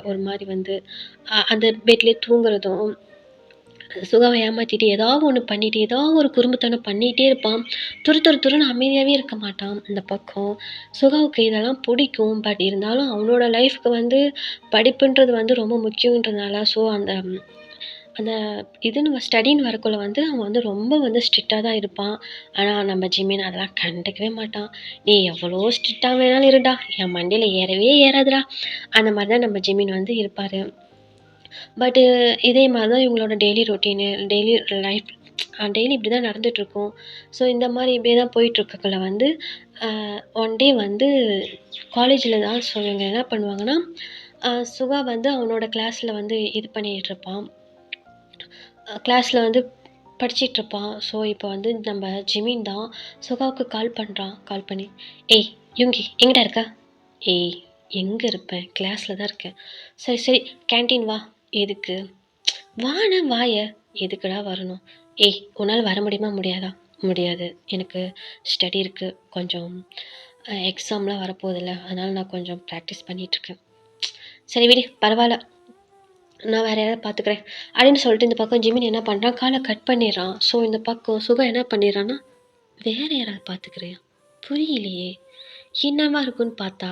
ஒரு மாதிரி அந்த பெட்லேயே தூங்குறதும் சுகாவை ஏமாற்றிட்டு ஏதாவது ஒன்று பண்ணிட்டு ஏதாவது ஒரு குறும்புத்தனம் பண்ணிகிட்டே இருப்பான். துருன்னு அமைதியாகவே இருக்க மாட்டான். இந்த பக்கம் சுகாவுக்கு இதெல்லாம் பிடிக்கும். பட் இருந்தாலும் அவனோட லைஃப்க்கு படிப்புன்றது ரொம்ப முக்கியன்றதுனால ஸோ அந்த அந்த இதுன்னு ஸ்டடின்னு வரக்குள்ள வந்து அவன் வந்து ரொம்ப வந்து ஸ்ட்ரிக்டாக தான் இருப்பான். ஆனால் நம்ம ஜிமின் அதெல்லாம் கண்டுக்கவே மாட்டான். நீ எவ்வளோ ஸ்ட்ரிக்டாக வேணாலும் இருடா, என் மண்டையில் ஏறவே ஏறாதுடா, அந்த மாதிரி தான் நம்ம ஜிமின் வந்து இருப்பார். பட்டு இதே மாதிரி தான் இவங்களோட daily routine, daily life daily இப்படி தான் நடந்துகிட்ருக்கும். ஸோ இந்த மாதிரி இப்படியே தான் போயிட்டுருக்கக்குள்ள வந்து ஒன் டே வந்து காலேஜில் தான் ஸோ இவங்க என்ன பண்ணுவாங்கன்னா, சுகா வந்து அவனோட கிளாஸில் வந்து இது பண்ணிகிட்ருப்பான். கிளாஸில் வந்து படிச்சிட்ருப்பான். ஸோ இப்போ வந்து நம்ம ஜிமின் தான் சுகாவுக்கு கால் பண்ணுறான். கால் பண்ணி, "ஏய் யுங்கி எங்கடா இருக்க?" "ஏய் எங்கே இருப்பேன், கிளாஸில் தான் இருக்கேன்." "சரி சரி கேன்டீன் வா." "எதுக்கு?" "வாண்ணா வாய." "எதுக்குடா வரணும்?" "ஏய் உன்னால் வர முடியுமா முடியாதா?" "முடியாது, எனக்கு ஸ்டடி இருக்குது, கொஞ்சம் எக்ஸாம்லாம் வரப்போகுதுல்ல, அதனால் நான் கொஞ்சம் ப்ராக்டிஸ் பண்ணிகிட்ருக்கேன்." "சரி விடு பரவாயில்ல, நான் வேறு யாராவது பார்த்துக்கிறேன்." அப்படின்னு சொல்லிட்டு இந்த பக்கம் ஜிமின் என்ன பண்ணுறான், காலை கட் பண்ணிடுறான். ஸோ இந்த பக்கம் சுகா என்ன பண்ணிடுறான்னா, வேறு யாராவது பார்த்துக்கிறியா? புரியலையே, என்னவா இருக்குன்னு பார்த்தா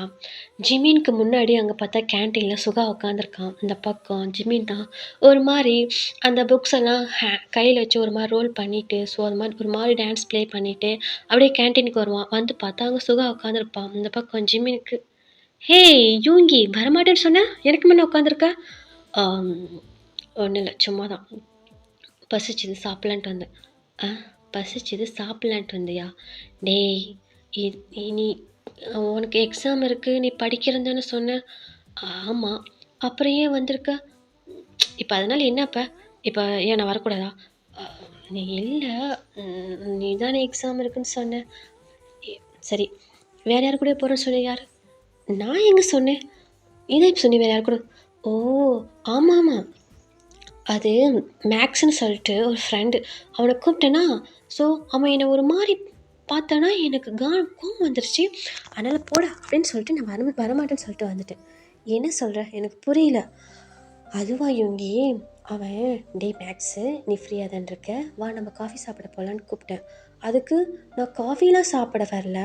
ஜிமினுக்கு முன்னாடி அங்கே பார்த்தா கேன்டீனில் சுகா உட்காந்துருக்கான். இந்த பக்கம் ஜிமின் தான் ஒரு மாதிரி அந்த புக்ஸ் எல்லாம் கையில் வச்சு ஒரு மாதிரி ரோல் பண்ணிவிட்டு, ஸோ அது மாதிரி ஒரு மாதிரி டான்ஸ் ப்ளே பண்ணிவிட்டு அப்படியே கேன்டீனுக்கு வருவான். வந்து பார்த்தா அங்கே சுகா உட்காந்துருப்பான். இந்த பக்கம் ஜிமினுக்கு, "ஹே யூங்கி வரமாட்டேன்னு சொன்ன, எனக்கு முன்ன உட்காந்துருக்க?" "ஒன்றும் இல்லை, சும்மா தான், பசிச்சுது சாப்பிட்லான்ட்டு வந்தேன்." "ஆ பசிச்சுது சாப்பிட்லான்ட்டு வந்தியா? டேய் நீ உனக்கு எக்ஸாம் இருக்குது, நீ படிக்கிறேன்னு தானே சொன்ன?" "ஆமாம்." "அப்புறம் ஏன் வந்திருக்க?" "இப்போ அதனால் என்ன இப்போ? இப்போ ஏன் நான் வரக்கூடாதா?" "அ நீ இல்லை, நீ தானே எக்ஸாம் இருக்குன்னு சொன்ன." "எ சரி, வேறு யார் கூட போகிறேன்னு சொன்ன யார்?" "நான் எங்கே சொன்னேன்? நீ தான் இப்போ சொன்னி வேறு யார் கூட." "ஓ ஆமாம் ஆமாம், அது மேக்ஸ்ன்னு சொல்லிட்டு ஒரு ஃப்ரெண்டு, அவனை கூப்பிட்டேனா, ஸோ அவன் என்னை ஒரு மாதிரி பார்த்தானா, எனக்கு கோவம் வந்துருச்சு, அதனால் போடா அப்படின்னு சொல்லிட்டு நான் வரமாட்டேன்னு சொல்லிட்டு வந்துட்டேன்." "என்ன சொல்கிற, எனக்கு புரியல." "அதுவா யோங்கி, அவன் டேய் மேக்ஸு நீ ஃப்ரீயாக தான் இருக்க, வா நம்ம காஃபி சாப்பிட போகலான்னு கூப்பிட்டேன். அதுக்கு நான் காஃபிலாம் சாப்பிட வரல,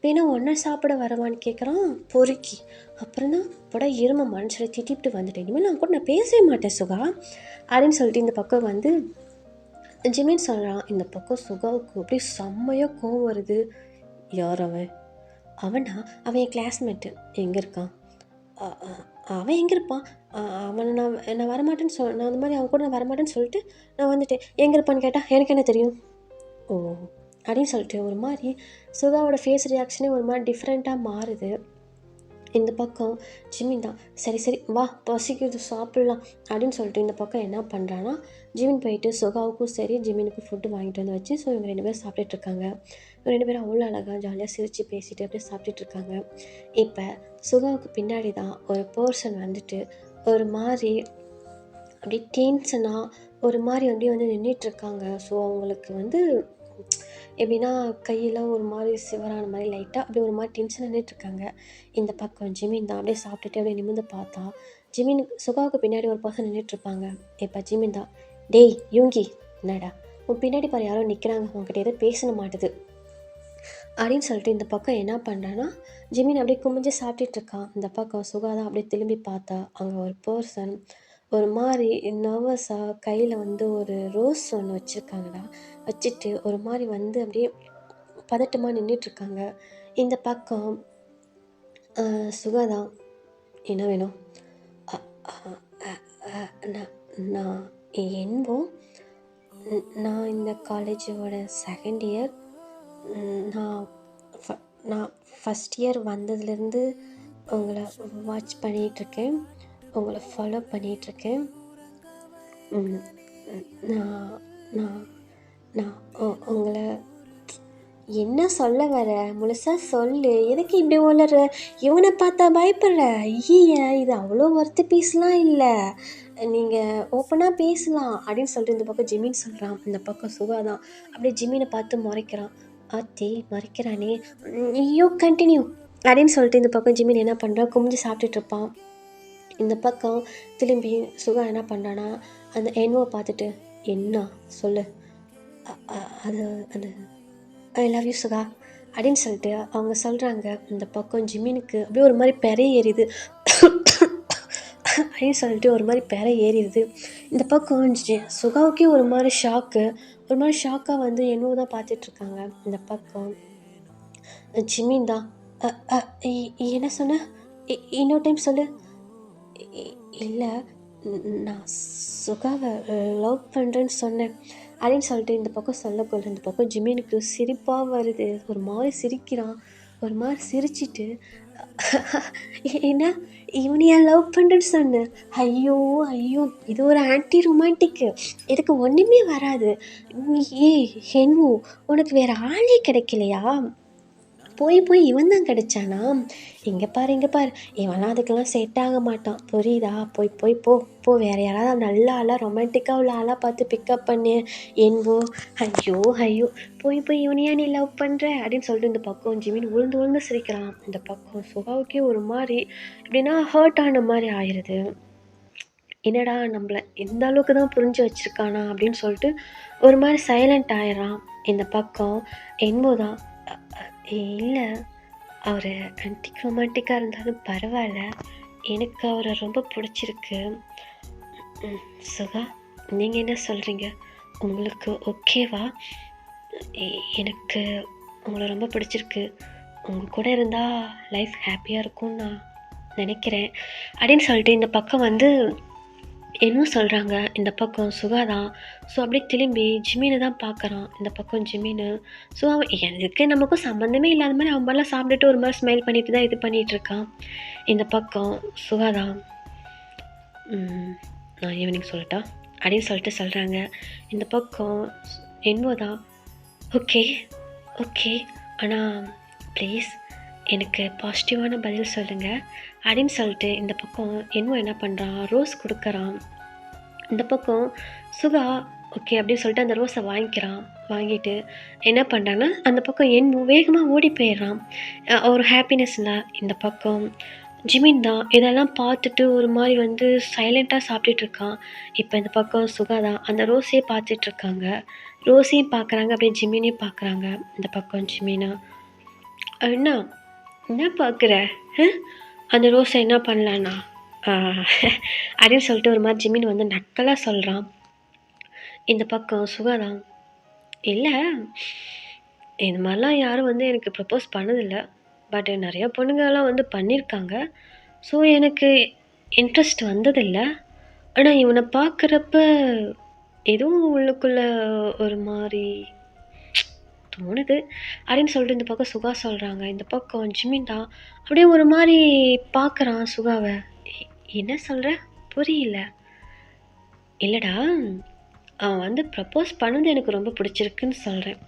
வேணா ஒன்றா சாப்பிட வரவான்னு கேட்குறான் பொறுக்கி. அப்புறம் தான் போடா எருமை மனுஷரை திட்டிட்டு வந்துட்டேன், இனிமேல் நான் கூட நான் பேசவே மாட்டேன் சுகா." அப்படின்னு சொல்லிட்டு இந்த பக்கம் வந்து ஜிமின் சொல்கிறான். இந்த பக்கம் சுகாவுக்கு அப்படியே செம்மையாக கோவம் வருது. "யார் அவன்?" "அவனா, அவன் என் கிளாஸ்மேட்டு." "எங்கே இருக்கான்?" "அ அ அவன் எங்கே இருப்பான், அவனை நான் வரமாட்டேன்னு நான் அந்த மாதிரி அவன் கூட நான் வரமாட்டேன்னு சொல்லிட்டு நான் வந்துட்டேன். எங்கே இருப்பான்னு கேட்டால் எனக்கு என்ன தெரியும்." "ஓ." அப்படின்னு சொல்லிட்டு ஒரு மாதிரி சுகாவோட ஃபேஸ் ரியாக்ஷனே ஒரு மாதிரி டிஃப்ரெண்ட்டாக மாறுது. இந்த பக்கம் ஜிமின் தான், "சரி சரி வா பசிக்குது சாப்பிட்லாம்." அப்படின்னு சொல்லிட்டு இந்த பக்கம் என்ன பண்ணுறான்னா, ஜிமின் போயிட்டு சுகாவுக்கும் சரி ஜிமினுக்கும் ஃபுட்டு வாங்கிட்டு வந்து வச்சு, ஸோ இவங்க 2 பேரும் சாப்பிட்டுட்ருக்காங்க. இவங்க 2 பேரும் அவ்வளோ அழகாக ஜாலியாக சிரித்து பேசிட்டு அப்படியே சாப்பிட்டுட்ருக்காங்க. இப்போ சுகாவுக்கு பின்னாடி தான் ஒரு பர்சன் வந்துட்டு ஒரு மாதிரி அப்படியே டென்ஷனாக ஒரு மாதிரி அப்படியே வந்து நின்றுட்டுருக்காங்க. ஸோ அவங்களுக்கு வந்து எப்படின்னா கையெல்லாம் ஒரு மாதிரி சிவரான மாதிரி லைட்டாக அப்படியே ஒரு மாதிரி டென்ஷன் நின்றுட்டுருக்காங்க. இந்த பக்கம் ஜிமின் தான் அப்படியே சாப்பிட்டுட்டு அப்படியே நிமிர்ந்து பார்த்தா, ஜிமினுக்கு சுகாவுக்கு பின்னாடி ஒரு பர்சன் நின்றுட்டுருப்பாங்க. இப்போ ஜிமின் தான், "டேய் யூங்கி என்னடா, உன் பின்னாடி பாரு யாரோ நிற்கிறாங்க, உன்கிட்ட எதோ பேசணும் மாட்டுது." அப்படின்னு சொல்லிட்டு இந்த பக்கம் என்ன பண்ணுறான்னா, ஜிமின் அப்படியே குமிஞ்சு சாப்பிட்டுட்ருக்கான். இந்த பக்கம் சுகா தான் அப்படியே திரும்பி பார்த்தா, அங்கே ஒரு பர்சன் ஒரு மாதிரி நர்வஸாக கையில் வந்து ஒரு ரோஸ் ஒன்று வச்சுருக்காங்கடா, வச்சுட்டு ஒரு மாதிரி வந்து அப்படியே பதட்டமாக நின்றுட்டுருக்காங்க. இந்த பக்கம் சுகா தான், "என்ன வேணும்?" "அ அ அ அ நான் நான் என்வோ, நான் இந்த காலேஜோட செகண்ட் இயர், நான் ஃப நான் ஃபஸ்ட் இயர் வந்ததுலேருந்து உங்களை வாட்ச் பண்ணிகிட்ருக்கேன், உங்களை ஃபாலோ பண்ணிகிட்ருக்கேன். நான் நான் நான் உங்களை..." "என்ன சொல்ல வர, முழுசாக சொல்லு, எதுக்கு இப்படி உளற, இவனை பார்த்தா பயப்படுற? ஐய இது அவ்வளோ ஒர்த்து பீஸ்லாம் இல்லை, நீங்கள் ஓப்பனாக பேசலாம்." அப்படின்னு சொல்லிட்டு இந்த பக்கம் ஜிமின் சொல்கிறான். இந்த பக்கம் சுகா தான் அப்படியே ஜிமினை பார்த்து முறைக்கிறான். "ஆத்தி மறைக்கிறானே, ஐயோ கண்டினியூ." அப்படின்னு சொல்லிட்டு இந்த பக்கம் ஜிமின் என்ன பண்ணுறான், குமிஞ்சு சாப்பிட்டுட்ருப்பான். இந்த பக்கம் திரும்பி சுகா என்ன பண்ணுறான்னா, அந்த என்ஓவை பார்த்துட்டு, "என்ன சொல்லு." அது அது ஐ லவ் யூ சுகா." அப்படின்னு சொல்லிட்டு அவங்க சொல்கிறாங்க. இந்த பக்கம் ஜிமினுக்கு அப்படியே ஒரு மாதிரி பெரிய எரியுது. அப்படின்னு சொல்லிட்டு ஒரு மாதிரி பெற ஏறிடுது. இந்த பக்கம் சுகாவுக்கே ஒரு மாதிரி ஷாக்கு. ஒரு மாதிரி ஷாக்காக வந்து என்னவோ தான் பார்த்துட்ருக்காங்க. இந்த பக்கம் ஜிமின் தான் அ அ என்ன சொன்ன? இன்னொரு டைம் சொல்லு. இல்லை, நான் சுகாவை லவ் பண்ணுறேன்னு சொன்னேன் அப்படின்னு சொல்லிட்டு இந்த பக்கம் சொல்லக்குள்ள இந்த பக்கம் ஜிமினுக்கு சிரிப்பாக வருது. ஒரு மாதிரி சிரிக்கிறான். ஒரு மாதிரி சிரிச்சிட்டு என்ன, இவனையா லவ் பண்ணுறேன்னு சொன்னேன்? ஐயோ ஐயோ, இது ஒரு ஆன்டி ரொமான்டிக்கு, இதுக்கு ஒன்றுமே வராது. ஏய் ஹென்வு, உனக்கு வேற ஆளே கிடைக்கலையா? போய் போய் இவன் தான் கிடைச்சானா? இங்கே பாரு இங்கே பாரு, இவன்லாம் அதுக்கெல்லாம் செட் ஆக மாட்டான், புரியுதா? போய் போய் போ போ, வேறு யாராவது நல்ல ஆளாக ரொமான்டிக்காக உள்ள ஆளாக பார்த்து பிக்கப் பண்ணு என்போ. ஐயோ ஐயோ, போய் போய் இவனையா நீ லவ் பண்ணுற அப்படின்னு சொல்லிட்டு இந்த பக்கம் ஜிமின் உழுந்து உழுந்து சிரிக்கிறான். இந்த பக்கம் சுகாவுக்கே ஒரு மாதிரி எப்படின்னா ஹர்ட் ஆன மாதிரி ஆயிடுது. என்னடா நம்மளை இந்த அளவுக்கு தான் புரிஞ்சு வச்சுருக்கானா அப்படின்னு சொல்லிட்டு ஒரு மாதிரி சைலண்ட் ஆயிடுறான். இந்த பக்கம் என்போதான் இல்லை, அவர் ஆன்டிக் ரொமான்டிக்காக இருந்தாலும் பரவாயில்ல, எனக்கு அவரை ரொம்ப பிடிச்சிருக்கு. சுகா, நீங்கள் என்ன சொல்கிறீங்க? உங்களுக்கு ஓகேவா? எனக்கு உங்களை ரொம்ப பிடிச்சிருக்கு. உங்கள் கூட இருந்தால் லைஃப் ஹாப்பியாக இருக்கும்னு நான் நினைக்கிறேன் அப்படின்னு சொல்லிட்டு இந்த பக்கம் வந்து என்ன சொல்கிறாங்க. இந்த பக்கம் சுகா தான். ஸோ அப்படியே திரும்பி ஜிமினை தான் பார்க்குறான். இந்த பக்கம் ஜிமினு. ஸோ அவன் எனக்கு நமக்கும் சம்மந்தமே இல்லாத மாதிரி அவன் மாதிரிலாம் சாப்பிட்டுட்டு ஒரு மாதிரி ஸ்மைல் பண்ணிட்டு தான் இது பண்ணிகிட்ருக்கான். இந்த பக்கம் சுகா தான். நான் ஈவினிங் சொல்லட்டா அப்படின்னு சொல்லிட்டு சொல்கிறாங்க. இந்த பக்கம் என்னவோ தான். ஓகே ஓகே, ஆனால் ப்ளீஸ் எனக்கு பாசிட்டிவான பதில் சொல்லுங்கள் அப்படின்னு சொல்லிட்டு இந்த பக்கம் என்னவோ என்ன பண்ணுறான், ரோஸ் கொடுக்குறான். இந்த பக்கம் சுகா ஓகே அப்படின்னு சொல்லிட்டு அந்த ரோஸை வாங்கிக்கிறான். வாங்கிட்டு என்ன பண்ணுறான்னா அந்த பக்கம் என்னவோ வேகமாக ஓடி போயிடுறான். ஒரு ஹாப்பினஸில். இந்த பக்கம் ஜிமின் தான் இதெல்லாம் பார்த்துட்டு ஒரு மாதிரி வந்து சைலண்ட்டாக சாப்பிட்டுட்ருக்கான். இப்போ இந்த பக்கம் சுகா தான் அந்த ரோஸையே பார்த்துட்ருக்காங்க. ரோஸையும் பார்க்குறாங்க, அப்படியே ஜிமினையும் பார்க்குறாங்க. இந்த பக்கம் ஜிமினா, என்ன என்ன பார்க்குற? அந்த ரோஸை என்ன பண்ணலான்னா அப்படின்னு சொல்லிட்டு ஒரு மாதிரி ஜிமின் வந்து நக்கலாக சொல்கிறான். இந்த பக்கம் சுகா தான், இல்லை இது மாதிரிலாம் யாரும் வந்து எனக்கு ப்ரப்போஸ் பண்ணதில்லை, பட் நிறையா பொண்ணுங்கெல்லாம் வந்து பண்ணியிருக்காங்க. ஸோ எனக்கு இன்ட்ரெஸ்ட் வந்ததில்லை. ஆனால் இவனை பார்க்குறப்ப எதுவும் உள்ளுக்குள்ளே ஒரு மாதிரி தோணுது அப்படின்னு சொல்லிட்டு இந்த பக்கம் சுகா சொல்கிறாங்க. இந்த பக்கம் ஜிமின் தான் அப்படியே ஒரு மாதிரி பார்க்குறான் சுகாவை. என்ன சொல்கிற? புரியல. இல்லைடா, அவன் வந்து ப்ரப்போஸ் பண்ணது எனக்கு ரொம்ப பிடிச்சிருக்குன்னு சொல்கிறேன்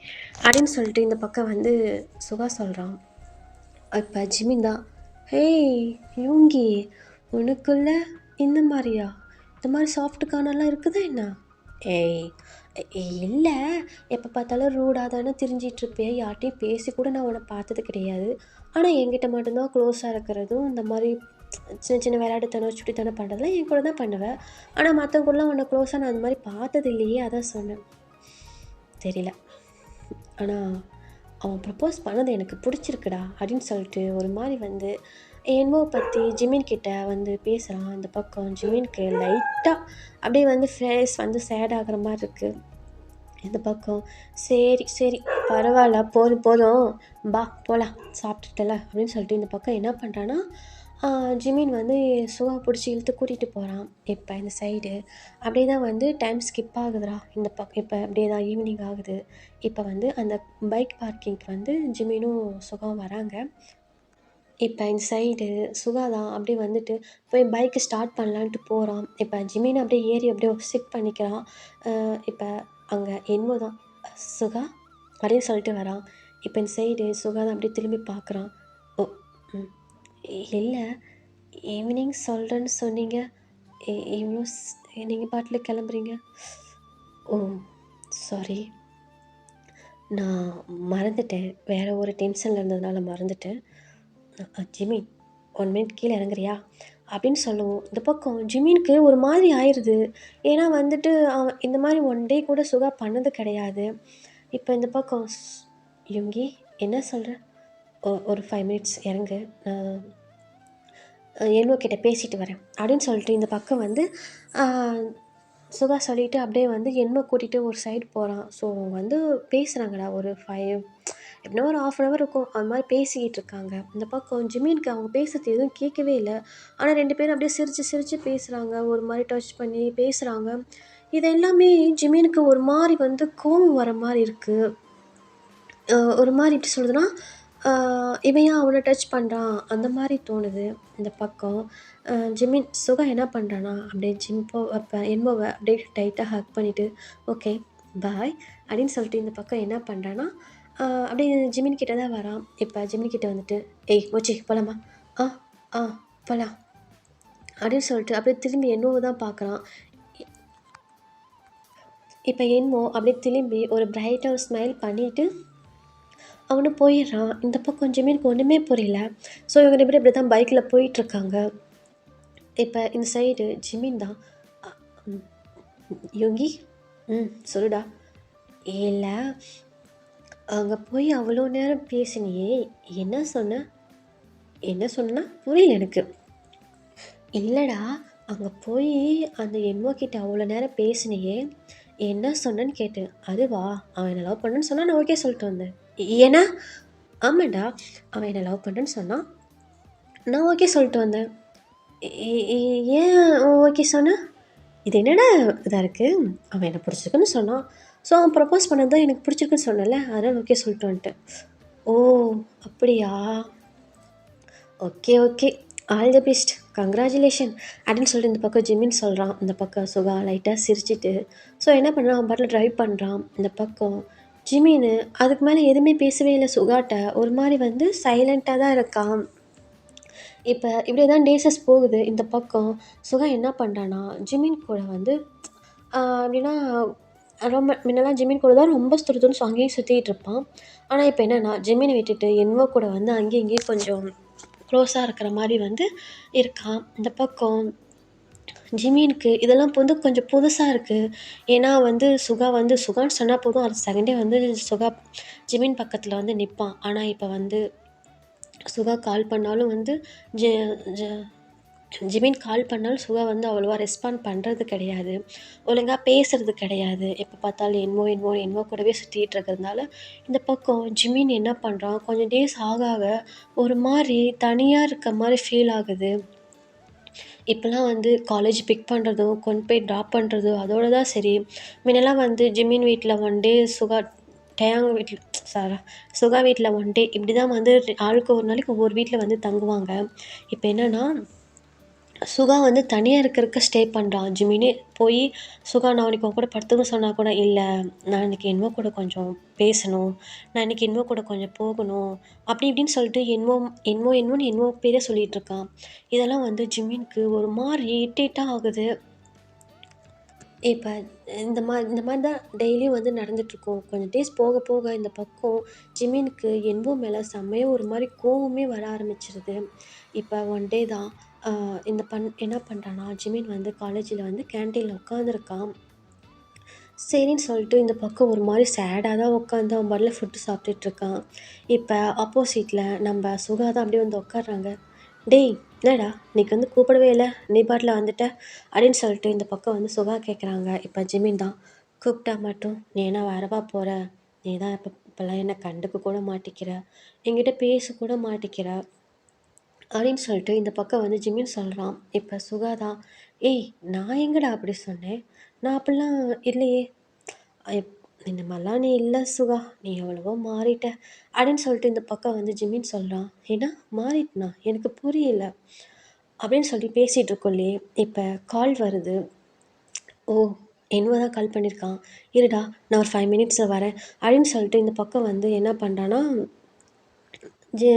அப்படின்னு சொல்லிட்டு இந்த பக்கம் வந்து சுகா சொல்கிறான். இப்போ ஜிமின் தான், ஹேய் யூங்கி, உனக்குள்ள இந்த மாதிரியா? இந்த மாதிரி சாஃப்ட் கார்னர்லாம் இருக்குதா என்ன? ஏய் இல்லை, எப்போ பார்த்தாலும் ரூடாக தானே திரிஞ்சிட்ருப்பேன், யார்கிட்டையும் பேசி கூட நான் உன்னை பார்த்தது கிடையாது. ஆனால் என்கிட்ட மட்டும்தான் க்ளோஸாக இருக்கிறதும் இந்த மாதிரி சின்ன சின்ன விளையாட்டுத்தனம் சுட்டித்தனம் பண்ணுறதுலாம் என் கூட தான் பண்ணுவேன். ஆனால் மற்றவங்க கூடலாம் உன்னை க்ளோஸாக நான் அந்த மாதிரி பார்த்தது இல்லையே, அதான் சொன்னேன். தெரியல, ஆனால் அவன் ப்ரப்போஸ் பண்ணது எனக்கு பிடிச்சிருக்குடா அப்படின்னு சொல்லிட்டு ஒரு மாதிரி வந்து என்னவோ பற்றி ஜிமின் கிட்ட வந்து பேசுகிறான். அந்த பக்கம் ஜிமினுக்கு லைட்டாக அப்படியே வந்து ஃபேஸ் வந்து சேட் ஆகிற மாதிரி இருக்குது. இந்த பக்கம் சரி சரி பரவாயில்ல, போதும் போதும், பா போகலாம் சாப்பிட்டுட்டல அப்படின்னு சொல்லிட்டு இந்த பக்கம் என்ன பண்ணுறான்னா ஜிமின் வந்து சுகா பிடிச்சி இழுத்து கூட்டிகிட்டு போகிறான். இப்போ இந்த சைடு அப்படியே தான் வந்து டைம் ஸ்கிப் ஆகுதுடா. இந்த பக்கம் இப்போ அப்படியே தான் ஈவினிங் ஆகுது. இப்போ வந்து அந்த பைக் பார்க்கிங்க்கு வந்து ஜிமினும் சுகாவும் வராங்க. இப்போ இந்த சைடு சுகா தான் அப்படியே வந்துட்டு போய் பைக்கு ஸ்டார்ட் பண்ணலான்ட்டு போகிறான். இப்போ ஜிமின் அப்படியே ஏறி அப்படியே சிட் பண்ணிக்கிறான். இப்போ அங்கே என்னவோ தான் சுகா அப்படின்னு சொல்லிட்டு வரான். இப்போ இந்த சைடு சுகா தான் அப்படியே திரும்பி பார்க்குறான். ஓ ம் இல்லை, ஈவினிங் சொல்கிறேன்னு சொன்னீங்க, இவ்வளோ நீங்கள் பாட்டில் கிளம்புறீங்க? ஓ சாரி, நான் மறந்துட்டேன், வேறு ஒரு டென்ஷனில் இருந்ததுனால மறந்துட்டேன். ஜிமின் 1 மினிட் கீழே இறங்குறியா அப்படின்னு சொல்லுவோம். இந்த பக்கம் ஜிமினுக்கு ஒரு மாதிரி ஆயிடுது. ஏன்னா வந்துட்டு அவன் இந்த மாதிரி 1 டே கூட சுகா பண்ணது கிடையாது. இப்போ இந்த பக்கம் யுங்கி என்ன சொல்கிற? ஒரு 5 மினிட்ஸ் இறங்கு, நான் என்மோ கிட்ட பேசிட்டு வரேன் அப்படின்னு சொல்லிட்டு இந்த பக்கம் வந்து அ சுகா சொல்லிட்டு அப்படியே வந்து என்மோ கூட்டிட்டு ஒரு சைடு போறான். ஸோ வந்து பேசுறாங்கடா ஒரு 5 எப்படின்னா ஒரு 1/2 அன் ஹவர் இருக்கும். அது மாரி பேசிக்கிட்டு இருக்காங்க. இந்த பக்கம் ஜிமினுக்கு அவங்க பேசுறது எதுவும் கேட்கவே இல்ல. ஆனா 2 பேரும் அப்படியே சிரிச்சு சிரிச்சு பேசுறாங்க. ஒரு மாரி டச் பண்ணி பேசுறாங்க. இது எல்லாமே ஜிமினுக்கு ஒரு மாரி வந்து கோவம் வர மாரி இருக்கு. ஒரு மாரி எப்படி சொல்றதுன்னா, அ இவன் ஏன் அவன டச் பண்றான்? அந்த மாரி தோணுது இந்த பக்கம். ஜிமின் சுகா என்ன பண்றான்னா, அப்படியே என்மோவ அப்படியே டைட்டா ஹக் பண்ணிட்டு, "ஓகே, பாய்" அப்படின்னு சொல்லிட்டு இந்த பக்கம் என்ன பண்றான்னா, அப்படியே ஜிமின் கிட்ட தான் வரான். இப்ப ஜிமின் கிட்ட வந்துட்டு, "ஏய் மச்சி போலாமா?" "ஆ, ஆ போலாம்" அப்படின்னு சொல்லிட்டு அப்படியே திரும்பி என்மோவ தான் பார்க்குறான். இப்ப என்மோ அப்படியே திரும்பி ஒரு பிரைட்டா ஒரு ஸ்மைல் பண்ணிட்டு அவனும் போயிடுறான். இந்த பக்கம் ஜிமினுக்கு ஒண்ணுமே புரியல. ஸோ இவங்க 2 பேரும் இப்படி தான் பைக்ல போயிட்டுருக்காங்க. இப்ப இந்த சைடு ஜிமின் தான். அ ம் யோகி? சொல்லுடா. இல்ல, அங்க போய் அவ்வளோ நேரம் பேசினியே! என்ன சொன்ன? என்ன சொன்னேன்னா? புரியல எனக்கு. இல்லடா, அங்க போயி அந்த என்மோ கிட்ட அவ்வளோ நேரம் பேசினியே! என்ன சொன்னேன்னு கேட்டேன். அதுவா? அவன் என்ன லவ் பண்ணேன்னு சொன்னா, நான் ஓகே சொல்லிட்டு வந்தேன். ஏன்னா? ஆமாண்டா. அவன் என்ன லவ் பண்றேன்னு சொன்னான். நான் ஓகே சொல்லிட்டு வந்தேன். ஏ ஏ ஏன் ஓகே சொன்ன? இது என்னடா இதா இருக்கு? அவன் என்ன பிடிச்சிருக்குன்னு சொன்னான். ஸோ அவன் ப்ரப்போஸ் பண்ணது தான் எனக்கு பிடிச்சிருக்குன்னு சொன்னேன்ல. அதனால ஓகே சொல்லிட்டு வந்துட்டேன். ஓ! அப்படியா? Okay, okay. All the best. Congratulation அப்படின்னு சொல்லிட்டு இந்த பக்கம் ஜிமின் சொல்றான். இந்த பக்கம் சுகா லைட்டா சிரிச்சுட்டு, ஸோ என்ன பண்றான், அவன் பாட்டுல டிரைவ் பண்றான். இந்த பக்கம் ஜிமினு அதுக்கு மேல எதுவுமே பேசவே இல்ல சுகாட்ட. ஒரு மாரி வந்து சைலன்ட்டா தான் இருக்கான். இப்ப இப்படியே தான் டேஸஸ் போகுது. இந்த பக்கம் சுகா என்ன பண்றான்னா, ஜிமின் கூட வந்து எப்படின்னா ரொம்ப முன்னலாம் ஜிமின் கூட தான் ரொம்ப துருதுருன்னு அங்கேயும் சுத்திட்டு இருப்பான். ஆனா, இப்ப என்னன்னா, ஜிமின விட்டுட்டு என்மோ கூட வந்து அங்கேயும் இங்கேயும் கொஞ்சம் க்ளோஸா இருக்கிற மாரி வந்து இருக்கான். இந்த பக்கம் ஜிமினுக்கு இதெல்லாம் இப்ப வந்து கொஞ்சம் புதுசா இருக்கு. ஏன்னா வந்து சுகா வந்து சுகான்னு சொன்னா போதும், அடுத்த செகண்டே வந்து சுகா ஜிமின் பக்கத்துல வந்து நிப்பான். ஆனா, இப்ப வந்து சுகா கால் பண்ணாலும் வந்து ஜெ ஜ ஜிமின் கால் பண்ணாலும் சுகா வந்து அவ்வளவா ரெஸ்பாண்ட் பண்றது கிடையாது. ஒழுங்கா பேசுறது கிடையாது. எப்ப பார்த்தாலும் என்மோ கூடவே சுத்திட்டு இருக்கிறதுனால, இந்த பக்கம் ஜிமின் என்ன பண்றான், கொஞ்சம் டேஸ் ஆக ஆக ஒரு மாரி தனியா இருக்க மாரி ஃபீல் ஆகுது. இப்பலாம் வந்து காலேஜ் பிக் பண்ணுறதும், கொண்டு போய் ட்ராப் பண்ணுறதும் அதோட தான் சரி. முன்னலாம் வந்து ஜிமின் வீட்ல ஒன் டே, டேயாங் வீட்ல சுகா வீட்ல ஒன் டே இப்படி தான் வந்து ஆளுக்கு ஒரு நாளைக்கு ஒவ்வொரு வீட்ல வந்து தங்குவாங்க. இப்ப என்னன்னா சுகா வந்து தனியா இருக்கறக்கு ஸ்டே பண்றான். ஜிமினே போயி, "சுகா நான் இன்னைக்கு உன் கூட படுத்துக்க சொன்னா கூட, இல்ல நான் இன்னைக்கு என்மோ கூட கொஞ்சம் பேசணும். நான் இன்னைக்கு என்மோ கூட கொஞ்சம் போகணும்." அப்படி இப்படின்னு சொல்லிட்டு என்மோன்னு என்மோ பேரே சொல்லிட்டு இருக்கான். இதெல்லாம் வந்து ஜிமினுக்கு ஒரு மாரி இரிட்டேட்டா ஆகுது. இப்ப இந்த மாரி தான் டெய்லியும் வந்து நடந்துட்டுருக்கும். கொஞ்சம் டேஸ் போக போக இந்த பக்கம் ஜிமினுக்கு என்மோ மேல செம்மையா ஒரு மாரி கோவமே வர ஆரம்பிச்சுருது. இப்ப ஒன் டே தான் என்ன பண்றான்னா, ஜிமின் வந்து காலேஜில வந்து கேன்டீன்ல உட்காந்துருக்கான். சரின்னு சொல்லிட்டு இந்த பக்கம் ஒரு மாரி சேடா தான் உட்காந்து அவன் பாட்டுல ஃபுட்டு சாப்பிட்டுட்டுருக்கான். இப்ப ஆப்போசிட்ல நம்ப சுகா தான் அப்படியே வந்து உட்கார்றாங்க. "டேய் என்னடா இன்னைக்கு வந்து கூப்பிடவே இல்ல, நீ பாட்டுல வந்துட்ட" அப்படின்னு சொல்லிட்டு இந்த பக்கம் வந்து சுகா கேட்குறாங்க. இப்ப ஜிமின் தான், "கூப்பிட்டா மட்டும் நீ என்ன வரவா போற? நீ தான் இப்பலாம் என்ன கண்டுக்க கூட மாட்டிக்கிற. என்கிட்ட பேச கூட மாட்டிக்கிற." அப்படின்னு சொல்லிட்டு இந்த பக்கம் வந்து ஜிமின் சொல்றான். இப்ப சுகா தான், "ஏய் நான் எங்கடா அப்படி சொன்னேன்? நான் அப்படிலாம் இல்லையே." எப் "இந்த மாரிலாம் நீ இல்ல சுகா. நீ எவ்வளவோ மாறிட்ட." அப்படின்னு சொல்லிட்டு இந்த பக்கம் வந்து ஜிமின் சொல்றான். "என்ன மாறிட்டனா? எனக்கு புரியல." அப்படின்னு சொல்லி பேசிட்டு இருக்கோம்லயே, இப்ப கால் வருது. "ஓ! என்வ தான் கால் பண்ணியிருக்கான். இருடா நான் ஒரு 5 மினிட்ஸ்ல வரேன்." அப்படின்னு சொல்லிட்டு இந்த பக்கம் வந்து என்ன பண்றான்னா, ஜெ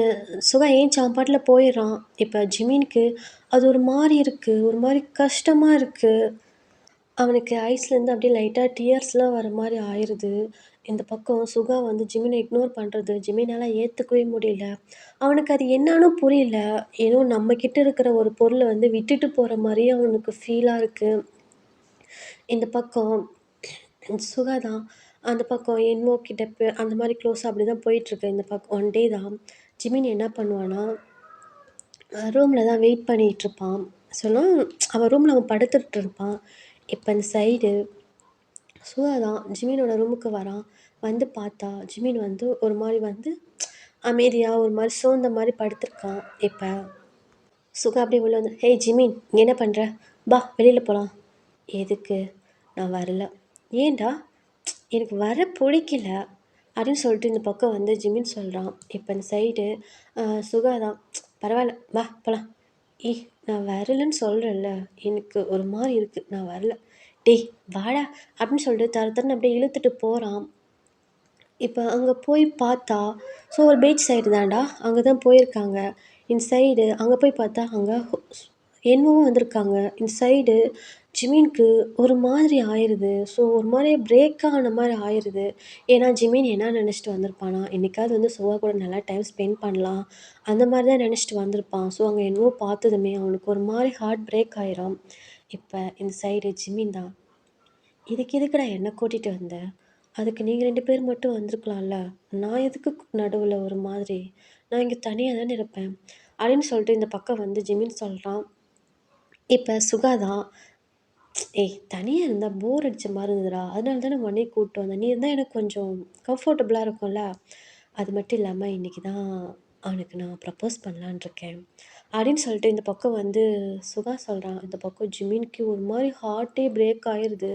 சுகா ஏந்திச்சு அவன் பாட்டுல போயிடுறான். இப்ப ஜிமினுக்கு அது ஒரு மாரி இருக்கு. ஒரு மாரி கஷ்டமா இருக்கு. அவனுக்கு ஐஸ்லேருந்து அப்படியே லைட்டா டியர்ஸ்லாம் வர மாரி ஆயிருது. இந்த பக்கம் சுகா வந்து ஜிமின இக்னோர் பண்றது, ஜிமினால ஏத்துக்கவே முடியல. அவனுக்கு அது என்னான்னு புரியல. ஏதோ நம்ம கிட்ட இருக்கிற ஒரு பொருள வந்து விட்டுட்டு போற மாரியே அவனுக்கு ஃபீலா இருக்கு. இந்த பக்கம் சுகா தான் அந்த பக்கம் என்மோ கிட்ட அந்த மாரி க்ளோஸா அப்படி தான் போயிட்டுருக்கு. இந்த பக்கம் ஒன் டே தான் ஜிமின் என்ன பண்ணுவான்னா ரூமில் தான் வெயிட் பண்ணிகிட்ருப்பான். சொன்னால் அவன் ரூமில் அவன் படுத்துட்டு இருப்பான். இப்போ இந்த சைடு சுகா தான் ஜிமினோட ரூமுக்கு வரான். வந்து பார்த்தா ஜிமின் வந்து ஒரு மாதிரி வந்து அமைதியாக ஒரு மாதிரி சோர்ந்த மாதிரி படுத்திருக்கான். இப்போ சுகா அப்படியே உள்ள வந்து, "ஹேய் ஜிமின், இங்கே என்ன பண்ணுற? வா வெளியில் போகலாம்." "எதுக்கு?" "நான் வரல." "ஏன்டா?" "எனக்கு வர பிடிக்கல." அப்படின்னு சொல்லிட்டு இந்த பக்கம் வந்து ஜிமின் சொல்கிறான். இப்போ இந்த சைடு சுகா தான், "பரவாயில்ல வா போகலாம்." "ஏய் நான் வரலன்னு சொல்கிறேன்ல, எனக்கு ஒரு மாதிரி இருக்குது, நான் வரல." "டேய் வாடா." அப்படின்னு சொல்லிட்டு தர தரன்னு அப்படியே இழுத்துட்டு போகிறான். இப்போ அங்கே போய் பார்த்தா, ஸோ ஒரு பீச் சைடு தான்டா, அங்கே தான் போயிருக்காங்க. இந்த சைடு அங்கே போய் பார்த்தா, அங்கே என்னவும் வந்திருக்காங்க. இந்த சைடு ஜிமினுக்கு ஒரு மாதிரி ஆயிடுது. ஸோ ஒரு மாதிரி பிரேக் ஆன மாதிரி ஆயிடுது. ஏன்னா ஜிமின் என்ன நினச்சிட்டு வந்திருப்பானா, என்னைக்காவது வந்து சுகா கூட நல்லா டைம் ஸ்பெண்ட் பண்ணலாம், அந்த மாதிரி தான் நினச்சிட்டு வந்திருப்பான். ஸோ அங்கே என்னவோ பார்த்ததுமே அவனுக்கு ஒரு மாதிரி ஹார்ட் பிரேக் ஆயிரும். இப்போ இந்த சைடு ஜிமின் தான், "இதுக்கு எதுக்குடா என்ன கூட்டிகிட்டு வந்த? அதுக்கு நீங்கள் 2 பேர் மட்டும் வந்திருக்கலாம்ல. நான் எதுக்கு நடுவில் ஒரு மாதிரி? நான் இங்கே தனியாக தானே இருப்பேன்." அப்படின்னு சொல்லிட்டு இந்த பக்கம் வந்து ஜிமின் சொல்கிறான். இப்போ சுகா தான், "ஏய் தனியாக இருந்தால் போர் அடிச்ச மாதிரி இருந்ததுடா, அதனால தானே உன்னையே கூப்பிட்டு வந்தேன். நீ இருந்தால் எனக்கு கொஞ்சம் கம்ஃபர்டபுளாக இருக்கும்ல. அது மட்டும் இல்லாமல் இன்றைக்கி தான் அவனுக்கு நான் ப்ரப்போஸ் பண்ணலான்னு இருக்கேன்." அப்படின்னு சொல்லிட்டு இந்த பக்கம் வந்து சுகா சொல்கிறான். இந்த பக்கம் ஜிமின்க்கு ஒரு மாதிரி ஹார்ட்டே பிரேக் ஆயிடுது.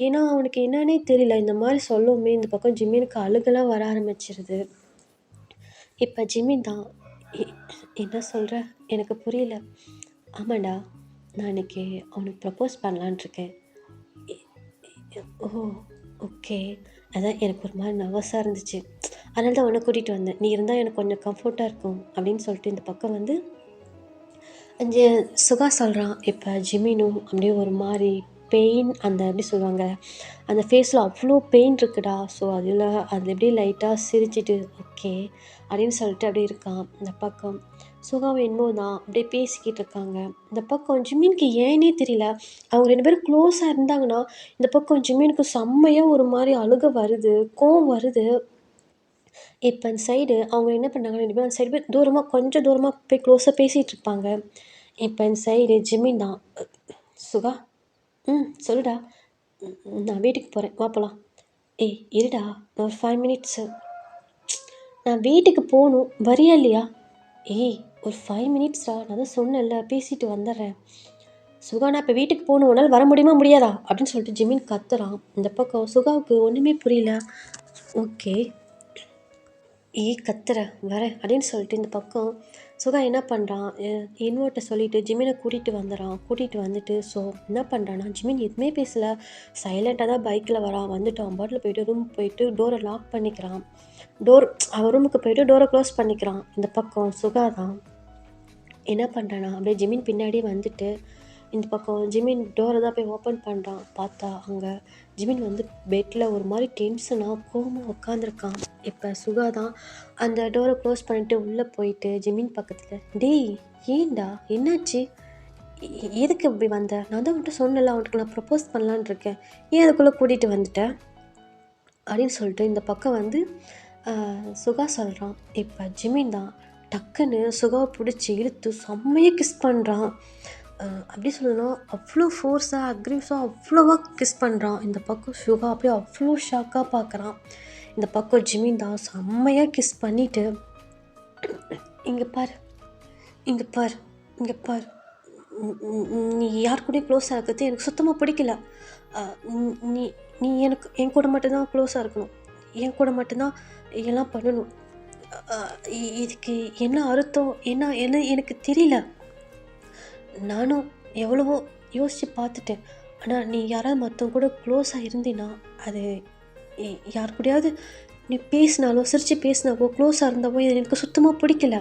ஏன்னா அவனுக்கு என்னன்னே தெரியல. இந்த மாதிரி சொல்லவுமே இந்த பக்கம் ஜிமினுக்கு அழுகலாம் வர ஆரம்பிச்சிருது. இப்போ ஜிமின் தான், "எ- என்ன சொல்கிற? எனக்கு புரியல." "ஆமாண்டா, நான் இன்னைக்கு அவனுக்கு ப்ரப்போஸ் பண்ணலான்னு இருக்கேன்." "எ- ஓ ஓகே." அதான் எனக்கு ஒரு மாதிரி நர்வஸாக இருந்துச்சு, அதனால தான் உன்னை கூட்டிகிட்டு வந்தேன். நீ இருந்தால் எனக்கு கொஞ்சம் கம்ஃபர்ட்டாக இருக்கும் அப்படின்னு சொல்லிட்டு இந்த பக்கம் வந்து அஞ்சு சுகா சொல்கிறான். இப்போ ஜிமினும் அப்படியே ஒரு மாதிரி பெயின், அந்த எப்படி சொல்லுவாங்க, அந்த ஃபேஸில் அவ்வளோ பெயின் இருக்குடா. ஸோ அதில் எப்படியே லைட்டாக சிரிச்சிட்டு ஓகே அப்படின்னு சொல்லிட்டு அப்படியே இருக்கான். இந்த பக்கம் சுகாவும் என்னமோ தான் அப்படியே பேசிக்கிட்டு இருக்காங்க. இந்த பக்கம் ஜிமினுக்கு ஏன்னே தெரியல, அவங்க 2 பேரும் க்ளோஸாக இருந்தாங்கன்னா இந்த பக்கம் ஜிமினுக்கு செம்மையாக ஒரு மாதிரி அழுக வருது, கோவம் வருது. இப்போ அந்த சைடு அவங்க என்ன பண்ணாங்க, 2 பேரும் அந்த சைடு போய் தூரமாக கொஞ்சம் தூரமாக போய் க்ளோஸாக பேசிகிட்டு இருப்பாங்க. இப்போ இந்த சைடு ஜிமின் தான், "சுகா, சொல்லுடா." நான் வீட்டுக்கு போகிறேன், வா போகலாம்." "ஏய் இருடா, நான் ஒரு 5 மினிட்ஸு, நான் வீட்டுக்கு போகணும், வரியா இல்லையா?" "ஏய் ஒரு 5 மினிட்ஸ்டா, நான் தான் சொன்னேன்ல பேசிட்டு வந்துடுறேன்." "சுகா நான் இப்போ வீட்டுக்கு போகணும், உன்னால் வர முடியுமா முடியாதா?" அப்படின்னு சொல்லிட்டு ஜிமின் கத்துறான். இந்த பக்கம் சுகாவுக்கு ஒன்றுமே புரியல. ஓகே, "ஏய் கத்துற, வரேன்." அப்படின்னு சொல்லிட்டு இந்த பக்கம் சுகா என்ன பண்ணுறான், இன்வர்ட்டை சொல்லிவிட்டு ஜிமினை கூட்டிகிட்டு வந்துடுறான். கூட்டிகிட்டு வந்துட்டு ஸோ என்ன பண்ணுறான்னா, ஜிமின் எதுவுமே பேசலை, சைலண்ட்டாக தான் பைக்கில் வரான். வந்துட்டு அவன் பாட்டில் போயிட்டு ரூமுக்கு போயிட்டு டோரை லாக் பண்ணிக்கிறான். அவன் ரூமுக்கு போயிட்டு டோரை க்ளோஸ் பண்ணிக்கிறான். இந்த பக்கம் சுகா தான் என்ன பண்ணுறான்னா, அப்படியே ஜிமின் பின்னாடியே வந்துட்டு இந்த பக்கம் ஜிமின் டோரை தான் போய் ஓப்பன் பண்ணுறான். பார்த்தா அங்கே ஜிமின் வந்து பெட்டில் ஒரு மாதிரி டென்ஷனாக கோவமாக உட்காந்துருக்கான். இப்போ சுகா தான் அந்த டோரை க்ளோஸ் பண்ணிட்டு உள்ளே போயிட்டு ஜிமின் பக்கத்தில், "டேய் ஏன்டா என்னாச்சு? எதுக்கு இப்படி வந்த? நான் தான் வந்துட்டு சொன்னல, அவனுக்கு நான் ப்ரப்போஸ் பண்ணலான்னு இருக்கேன், ஏன் அதுக்குள்ளே கூட்டிகிட்டு வந்துட்டேன்?" அப்படின்னு சொல்லிட்டு இந்த பக்கம் வந்து சுகா சொல்கிறான். இப்போ ஜிமின் தான் டக்குன்னு சுகாவை பிடிச்சி இழுத்து செம்மையாக கிஸ் பண்ணுறான். அப்படி சொல்லணும், அவ்வளோ ஃபோர்ஸாக அக்ரிவ்ஸாக அவ்வளோவா கிஸ் பண்ணுறான். இந்த பக்கம் சுகா அப்படியே அவ்வளோ ஷாக்காக பார்க்குறான். இந்த பக்கம் ஜிமின் தான் செம்மையாக கிஸ் பண்ணிவிட்டு, "இங்கே பார், இங்கே பார், இங்கே பார், நீ யார் கூடயும் க்ளோஸாக இருக்கிறது எனக்கு சுத்தமாக பிடிக்கல. நீ நீ எனக்கு என் கூட மட்டும்தான் க்ளோஸாக இருக்கணும், என் கூட மட்டும்தான் எல்லாம் பண்ணணும். இதுக்கு என்ன அர்த்தம், என்ன என்ன எனக்கு தெரியல. நானும் எவ்வளவோ யோசித்து பார்த்துட்டேன். ஆனால் நீ யாராவது மற்றவங்க கூட க்ளோஸாக இருந்தீன்னா, அது யார் கூடயாவது நீ பேசினாலோ சிரித்து பேசினாவோ க்ளோஸாக இருந்தாவோ இது எனக்கு சுத்தமாக பிடிக்கல.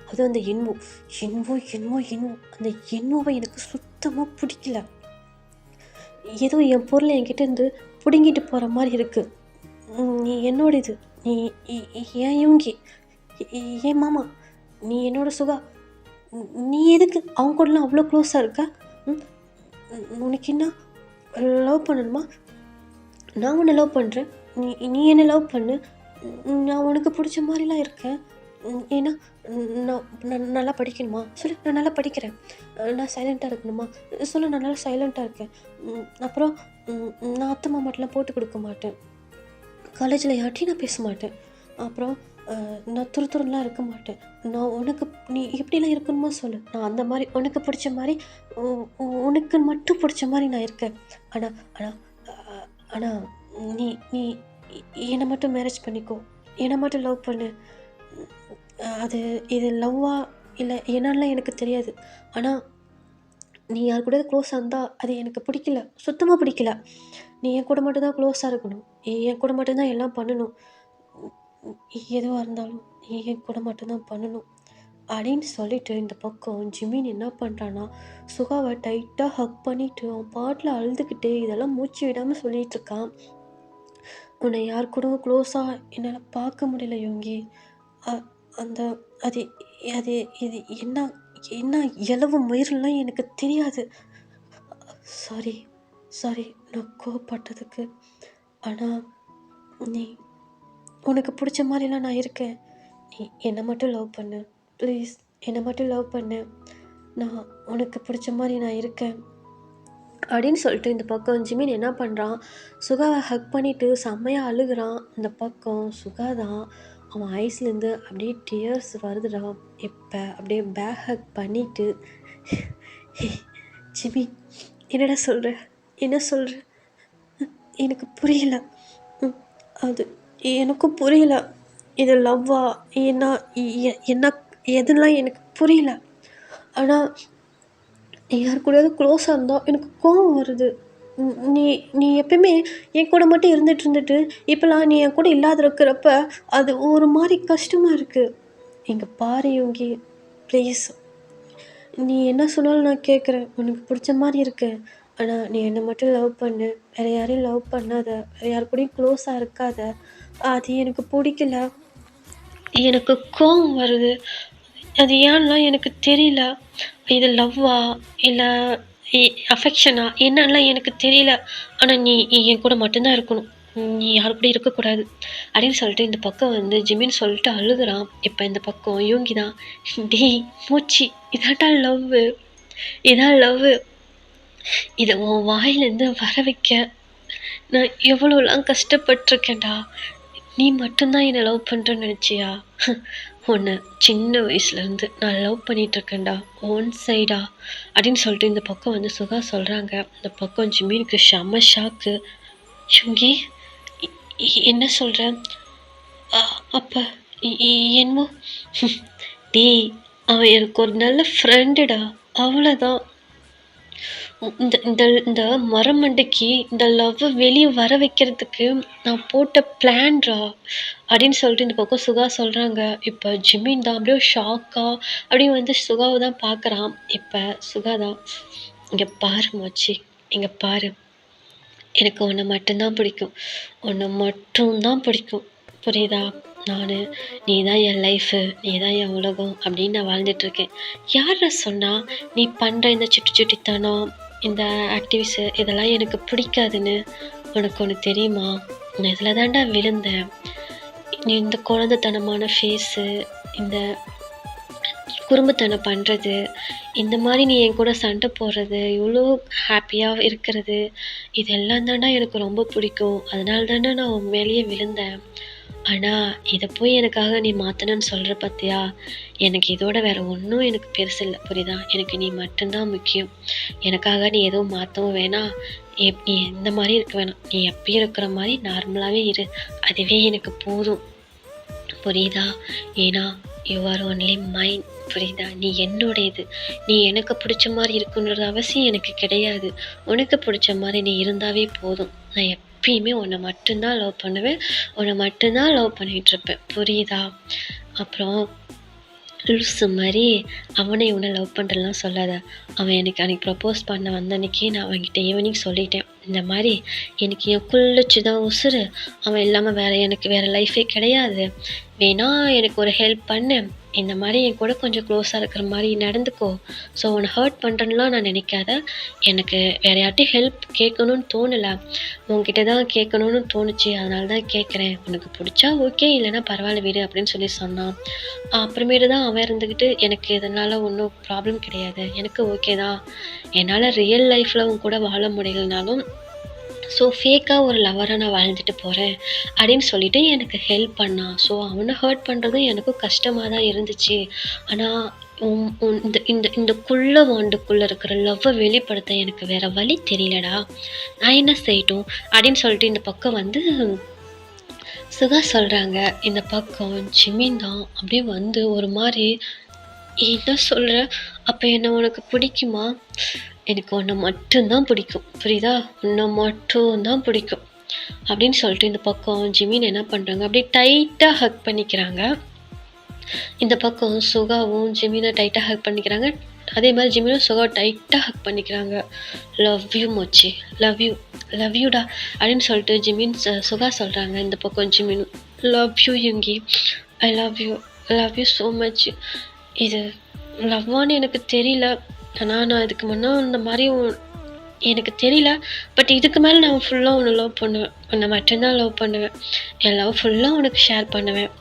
அதுவும் அந்த அந்த எண்ணுவை எனக்கு சுத்தமாக பிடிக்கல. ஏதோ என் பொருளை என்கிட்டேருந்து பிடுங்கிட்டு போகிற மாதிரி இருக்குது. நீ என்னோட இது, நீ ஏன் இவங்கி, ஏன் மாமா, நீ என்னோட சுகா, நீ எதுக்கு அவங்க கூடலாம் அவ்வளோ க்ளோஸாக இருக்க? உனக்கு என்ன லவ் பண்ணணுமா? நான் உன்னை லவ் பண்ணுறேன், நீ நீ என்னை லவ் பண்ணு, நான் உனக்கு பிடிச்ச மாதிரிலாம் இருக்கேன். ஏன்னா நான் நான் நல்லா படிக்கணுமா சொல்லு, நான் நல்லா படிக்கிறேன். நான் சைலண்ட்டாக இருக்கணுமா சொல்லு, நான் நல்லா சைலண்ட்டாக இருக்கேன். அப்புறம் நான் அத்தை மாமாட்டெலாம் போட்டு கொடுக்க மாட்டேன். காலேஜில் யார்ட்டையும் நான் பேச மாட்டேன். அப்புறம் நான் துருதுருலாம் இருக்க மாட்டேன். நான் உனக்கு நீ எப்படிலாம் இருக்கணுமோ சொல்லு, நான் அந்த மாதிரி உனக்கு பிடிச்ச மாதிரி உனக்கு மட்டும் பிடிச்ச மாதிரி நான் இருக்கேன். ஆனால் ஆனால் ஆனால் நீ நீ என்னை மட்டும் மேரேஜ் பண்ணிக்கோ, என்னை மட்டும் லவ் பண்ணு. அது இது லவ்வா இல்லை என்னன்னுலாம் எனக்கு தெரியாது. ஆனால் நீ யார் கூட க்ளோஸாக இருந்தால் அது எனக்கு பிடிக்கல, சுத்தமாக பிடிக்கல. நீ என் கூட மட்டும் தான் க்ளோஸாக இருக்கணும், என் கூட மட்டும்தான் எல்லாம் பண்ணணும். எதுவாக இருந்தாலும் நீ என் கூட மட்டும்தான் பண்ணணும் அப்படின்னு சொல்லிட்டு இந்த பக்கம் ஜிமின் என்ன பண்ணுறான்னா, சுகாவை டைட்டாக ஹக் பண்ணிவிட்டு அவன் பாட்டில் அழுதுகிட்டே இதெல்லாம் மூச்சு விடாமல் சொல்லிகிட்டு இருக்கான். உன்னை யார் கூடவும் க்ளோஸாக என்னால் பார்க்க முடியல யோங்கி. அந்த அது அது இது என்ன என்ன இலவு மயிரெல்லாம் எனக்கு தெரியாது. சாரி சாரி நான் கோவப்பட்டதுக்கு. ஆனால் நீ உனக்கு பிடிச்ச மாதிரிலாம் நான் இருக்கேன். நீ என்னை மட்டும் லவ் பண்ணு ப்ளீஸ், என்னை மட்டும் லவ் பண்ணு. நான் உனக்கு பிடிச்ச மாதிரி நான் இருக்கேன் அப்படின்னு சொல்லிட்டு இந்த பக்கம் ஜிமின் என்ன பண்ணுறான், சுகாவை ஹக் பண்ணிவிட்டு செம்மையாக அழுகிறான். இந்த பக்கம் சுகா தான் அவன் ஐஸ்லேருந்து அப்படியே டியர்ஸ் வருதுடா. இப்போ அப்படியே பேக் ஹக் பண்ணிவிட்டு, ஜிமின் என்னடா சொல்கிற, என்ன சொல்கிற, எனக்கு புரியல. அது எனக்கும் புரியல. இது லவ்வா என்ன என்ன எதுலாம் எனக்கு புரியல. ஆனால் யார் கூடயாவது க்ளோஸாக இருந்தால் எனக்கு கோவம் வருது. நீ நீ எப்பயுமே என் கூட மட்டும் இருந்துட்டு இப்போலாம் நீ என் கூட இல்லாத இருக்கிறப்ப அது ஒரு மாதிரி கஷ்டமாக இருக்குது. இங்கே பாரு யோகி ப்ளீஸ், நீ என்ன சொன்னாலும் நான் கேட்குறேன். உனக்கு பிடிச்ச மாதிரி இருக்கு. ஆனால் நீ என்னை மட்டும் லவ் பண்ணு, வேறு யாரையும் லவ் பண்ணாத, வேறு யார் கூடயும் க்ளோஸாக இருக்காத. அது எனக்கு பிடிக்கல. எனக்கு கோவம் வருது. அது ஏன்லாம் எனக்கு தெரியல. இது லவ்வா இல்லை அஃபெக்ஷனா என்னன்னா எனக்கு தெரியல. ஆனால் நீ என் கூட மட்டும்தான் இருக்கணும், நீ யாரு கூட இருக்கக்கூடாது அப்படின்னு சொல்லிட்டு இந்த பக்கம் வந்து ஜிமின் சொல்லிட்டு அழுகுறான். இப்போ இந்த பக்கம் யோங்கி தான், டேய் மூச்சு, இதாட்டா லவ்வு, இதான் லவ்வு, இதை உன் வாயிலேருந்து வர வைக்க நான் எவ்வளோலாம் கஷ்டப்பட்டிருக்கேன்டா. நீ மட்டும்தான் என்னை லவ் பண்ணுறேன்னு நினச்சியா? உன்னை சின்ன வயசுலேருந்து நான் லவ் பண்ணிகிட்ருக்கேன்டா, ஒன் சைடா அப்படின்னு சொல்லிட்டு இந்த பக்கம் வந்து சுகா சொல்கிறாங்க. இந்த பக்கம் ஜிமினுக்கு செம்ம ஷாக்கு. யோங்கி என்ன சொல்கிற? அப்போ என்னமோ டேய், அவன் எனக்கு ஒரு நல்ல ஃப்ரெண்டுடா, அவ்வளோதான். இந்த இந்த இந்த மரமண்டைக்கு இந்த லவ்வை வெளியே வர வைக்கிறதுக்கு நான் போட்ட பிளான்ரா அப்படின்னு சொல்லிட்டு இந்த பக்கம் சுகா சொல்கிறாங்க. இப்போ ஜிமின் தான் அப்படியே ஷாக்கா அப்படியே வந்து சுகாவை தான் பார்க்குறான். இப்போ சுகா தான், இங்கே பாரு மச்சி, இங்கே பாரு, எனக்கு உன்னை மட்டும்தான் பிடிக்கும், உன்னை மட்டும்தான் பிடிக்கும், புரியுதா? நீ தான் என் லைஃபு, நீ தான் என் உலகம் அப்படின்னு நான் வாழ்ந்துட்டுருக்கேன். யாரை சொன்னால் நீ பண்ணுற இந்த சுட்டி சுட்டித்தனம், இந்த ஆக்டிவிஸு இதெல்லாம் எனக்கு பிடிக்காதுன்னு? உனக்கு ஒன்று தெரியுமா? நான் இதில் தாண்டா விழுந்தேன். நீ இந்த குழந்தைத்தனமான ஃபேஸு, இந்த குறும்புத்தனம் பண்ணுறது, இந்த மாதிரி நீ என் கூட சண்டை போடுறது, இவ்வளோ ஹாப்பியாக இருக்கிறது, இதெல்லாம் தாண்டா எனக்கு ரொம்ப பிடிக்கும். அதனால தாண்டா நான் உன் மேலேயே விழுந்தேன். ஆனால் இதை போய் எனக்காக நீ மாற்றணுன்னு சொல்கிற பார்த்தியா? எனக்கு இதோட வேறு ஒன்றும் எனக்கு பெருசு இல்லை, புரியுதா? எனக்கு நீ மட்டும்தான் முக்கியம். எனக்காக நீ எதுவும் மாற்றவும் வேணாம், நீ எந்த மாதிரி இருக்க வேணாம், நீ எப்பயும் இருக்கிற மாதிரி நார்மலாகவே இரு, அதுவே எனக்கு போதும், புரியுதா? ஏன்னா யூ ஆர் ஒன்லி மைண்ட், புரியுதா? நீ என்னுடையது. நீ எனக்கு பிடிச்ச மாதிரி இருக்குன்றது அவசியம் எனக்கு கிடையாது. உனக்கு பிடிச்ச மாதிரி நீ இருந்தாவே போதும். நான் எப்பயுமே உன்னை மட்டும்தான் லவ் பண்ணுவேன், உன்னை மட்டும்தான் லவ் பண்ணிகிட்ருப்பேன், புரியுதா? அப்புறம் லூஸு மாதிரி அவனை இவனை லவ் பண்ணுறலாம் சொல்லாத. அவன் எனக்கு அன்றைக்கி ப்ரப்போஸ் பண்ண வந்த அன்றைக்கி நான் அவன்கிட்ட ஈவினிங் சொல்லிட்டேன், இந்த மாதிரி எனக்கு என் குள்ளிச்சு தான் உசுறு, அவன் இல்லாமல் எனக்கு வேறு லைஃபே கிடையாது, வேணா எனக்கு ஒரு ஹெல்ப் பண்ணு, இந்த மாதிரி என் கூட கொஞ்சம் க்ளோஸாக இருக்கிற மாதிரி நடந்துக்கோ. ஸோ உன்னை ஹர்ட் பண்ணுறேன்னுலாம் நான் நினைக்காத. எனக்கு வேறு யார்கிட்டையும் ஹெல்ப் கேட்கணும்னு தோணலை, உன்கிட்ட தான் கேட்கணும்னு தோணுச்சு, அதனால தான் கேட்குறேன். உனக்கு பிடிச்சா ஓகே, இல்லைன்னா பரவாயில்ல விடு அப்படின்னு சொல்லி சொன்னான். அப்புறமேட்டு தான் அவன் இருந்துக்கிட்டு எனக்கு இதனால் ஒன்றும் ப்ராப்ளம் கிடையாது, எனக்கு ஓகே தான், என்னால் ரியல் லைஃப்பில் உன் கூட வாழ முடியலனாலும் ஸோ ஃபேக்காக ஒரு லவ்வராக நான் வாழ்ந்துட்டு போகிறேன் அப்படின்னு சொல்லிட்டு எனக்கு ஹெல்ப் பண்ணான். ஸோ அவனை ஹர்ட் பண்ணுறதும் எனக்கும் கஷ்டமாக தான் இருந்துச்சு. ஆனால் இந்த இந்த இந்த வாண்டுக்குள்ளே இருக்கிற லவ்வை வெளிப்படுத்த எனக்கு வேறு வழி தெரியலடா, நான் என்ன செய்யட்டும் அப்படின்னு சொல்லிட்டு இந்த பக்கம் வந்து சுகா சொல்கிறாங்க. இந்த பக்கம் ஜிமின் தான் அப்படியே வந்து ஒரு மாதிரி, என்ன சொல்கிற, அப்போ என்ன உனக்கு பிடிக்குமா? எனக்கு உன்னை மட்டும்தான் பிடிக்கும், புரியுதா? உன்னை மட்டும்தான் பிடிக்கும் அப்படின்னு சொல்லிட்டு இந்த பக்கம் ஜிமின் என்ன பண்ணுறாங்க, அப்படியே டைட்டாக ஹக் பண்ணிக்கிறாங்க. இந்த பக்கம் சுகாவும் ஜிமினை டைட்டாக ஹக் பண்ணிக்கிறாங்க. அதே மாதிரி ஜிமினும் சுகா டைட்டாக ஹக் பண்ணிக்கிறாங்க. லவ் யூ மோச்சி, லவ் யூடா அப்படின்னு சொல்லிட்டு ஜிமின் சுகா சொல்கிறாங்க. இந்த பக்கம் Jimin love you Yoongi, I love you so much. இது லவ்வான்னு எனக்கு தெரியல, ஆனால் நான் இதுக்கு முன்னே இந்த மாதிரி எனக்கு தெரியல, பட் இதுக்கு மேலே நான் ஃபுல்லாக உன்னை லவ் பண்ணுவேன், உன்னை மட்டும்தான் லவ் பண்ணுவேன், என் லவ் ஃபுல்லாக உனக்கு ஷேர் பண்ணுவேன்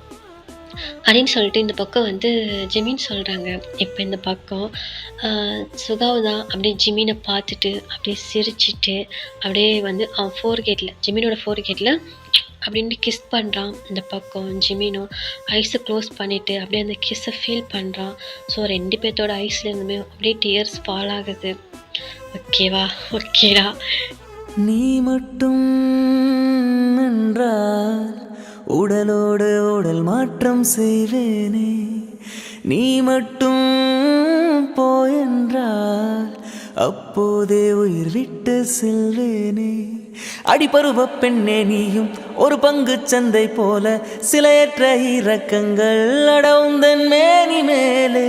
அப்படின்னு சொல்லிட்டு இந்த பக்கம் வந்து ஜிமின் சொல்கிறாங்க. இப்போ இந்த பக்கம் சுகாவு தான் அப்படியே ஜிமினை பார்த்துட்டு அப்படியே சிரிச்சிட்டு அப்படியே வந்து அவன் ஜிமினோட ஃபோர்கேட்டில் அப்படின்ட்டு கிஸ் பண்ணுறான். இந்த பக்கம் ஜிமினும் ஐஸை க்ளோஸ் பண்ணிவிட்டு அப்படியே அந்த கிஸ்ஸை ஃபீல் பண்ணுறான். ஸோ 2 பேர்த்தோட ஐஸில் இருந்துமே அப்படியே டியர்ஸ் ஃபால் ஆகுது. ஓகேடா. நீ மட்டும் என்றால் உடலோடு உடல் மாற்றம் செய்வேனே, நீ மட்டும் போயென்றால் அப்போதே உயிர் விட்டு செல்வேனே. அடிபருவ பெண்ணே நீயும் ஒரு பங்கு சந்தை போல, சிலையற்ற இறக்கங்கள் அடவுந்தன் மேனி மேலே,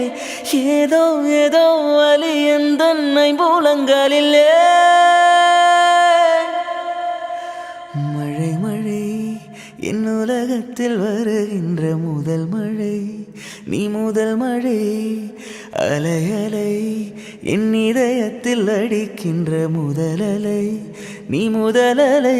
ஏதோ ஏதோ வலி எந்தன்னை மூலங்களிலே. மழை மழை என் உலகத்தில் வருகின்ற முதல் மழை, நீ முதல் மழை. அலை அலை என் இதயத்தில் அடிக்கின்ற முதல் அலை, நீ முதல் அலை.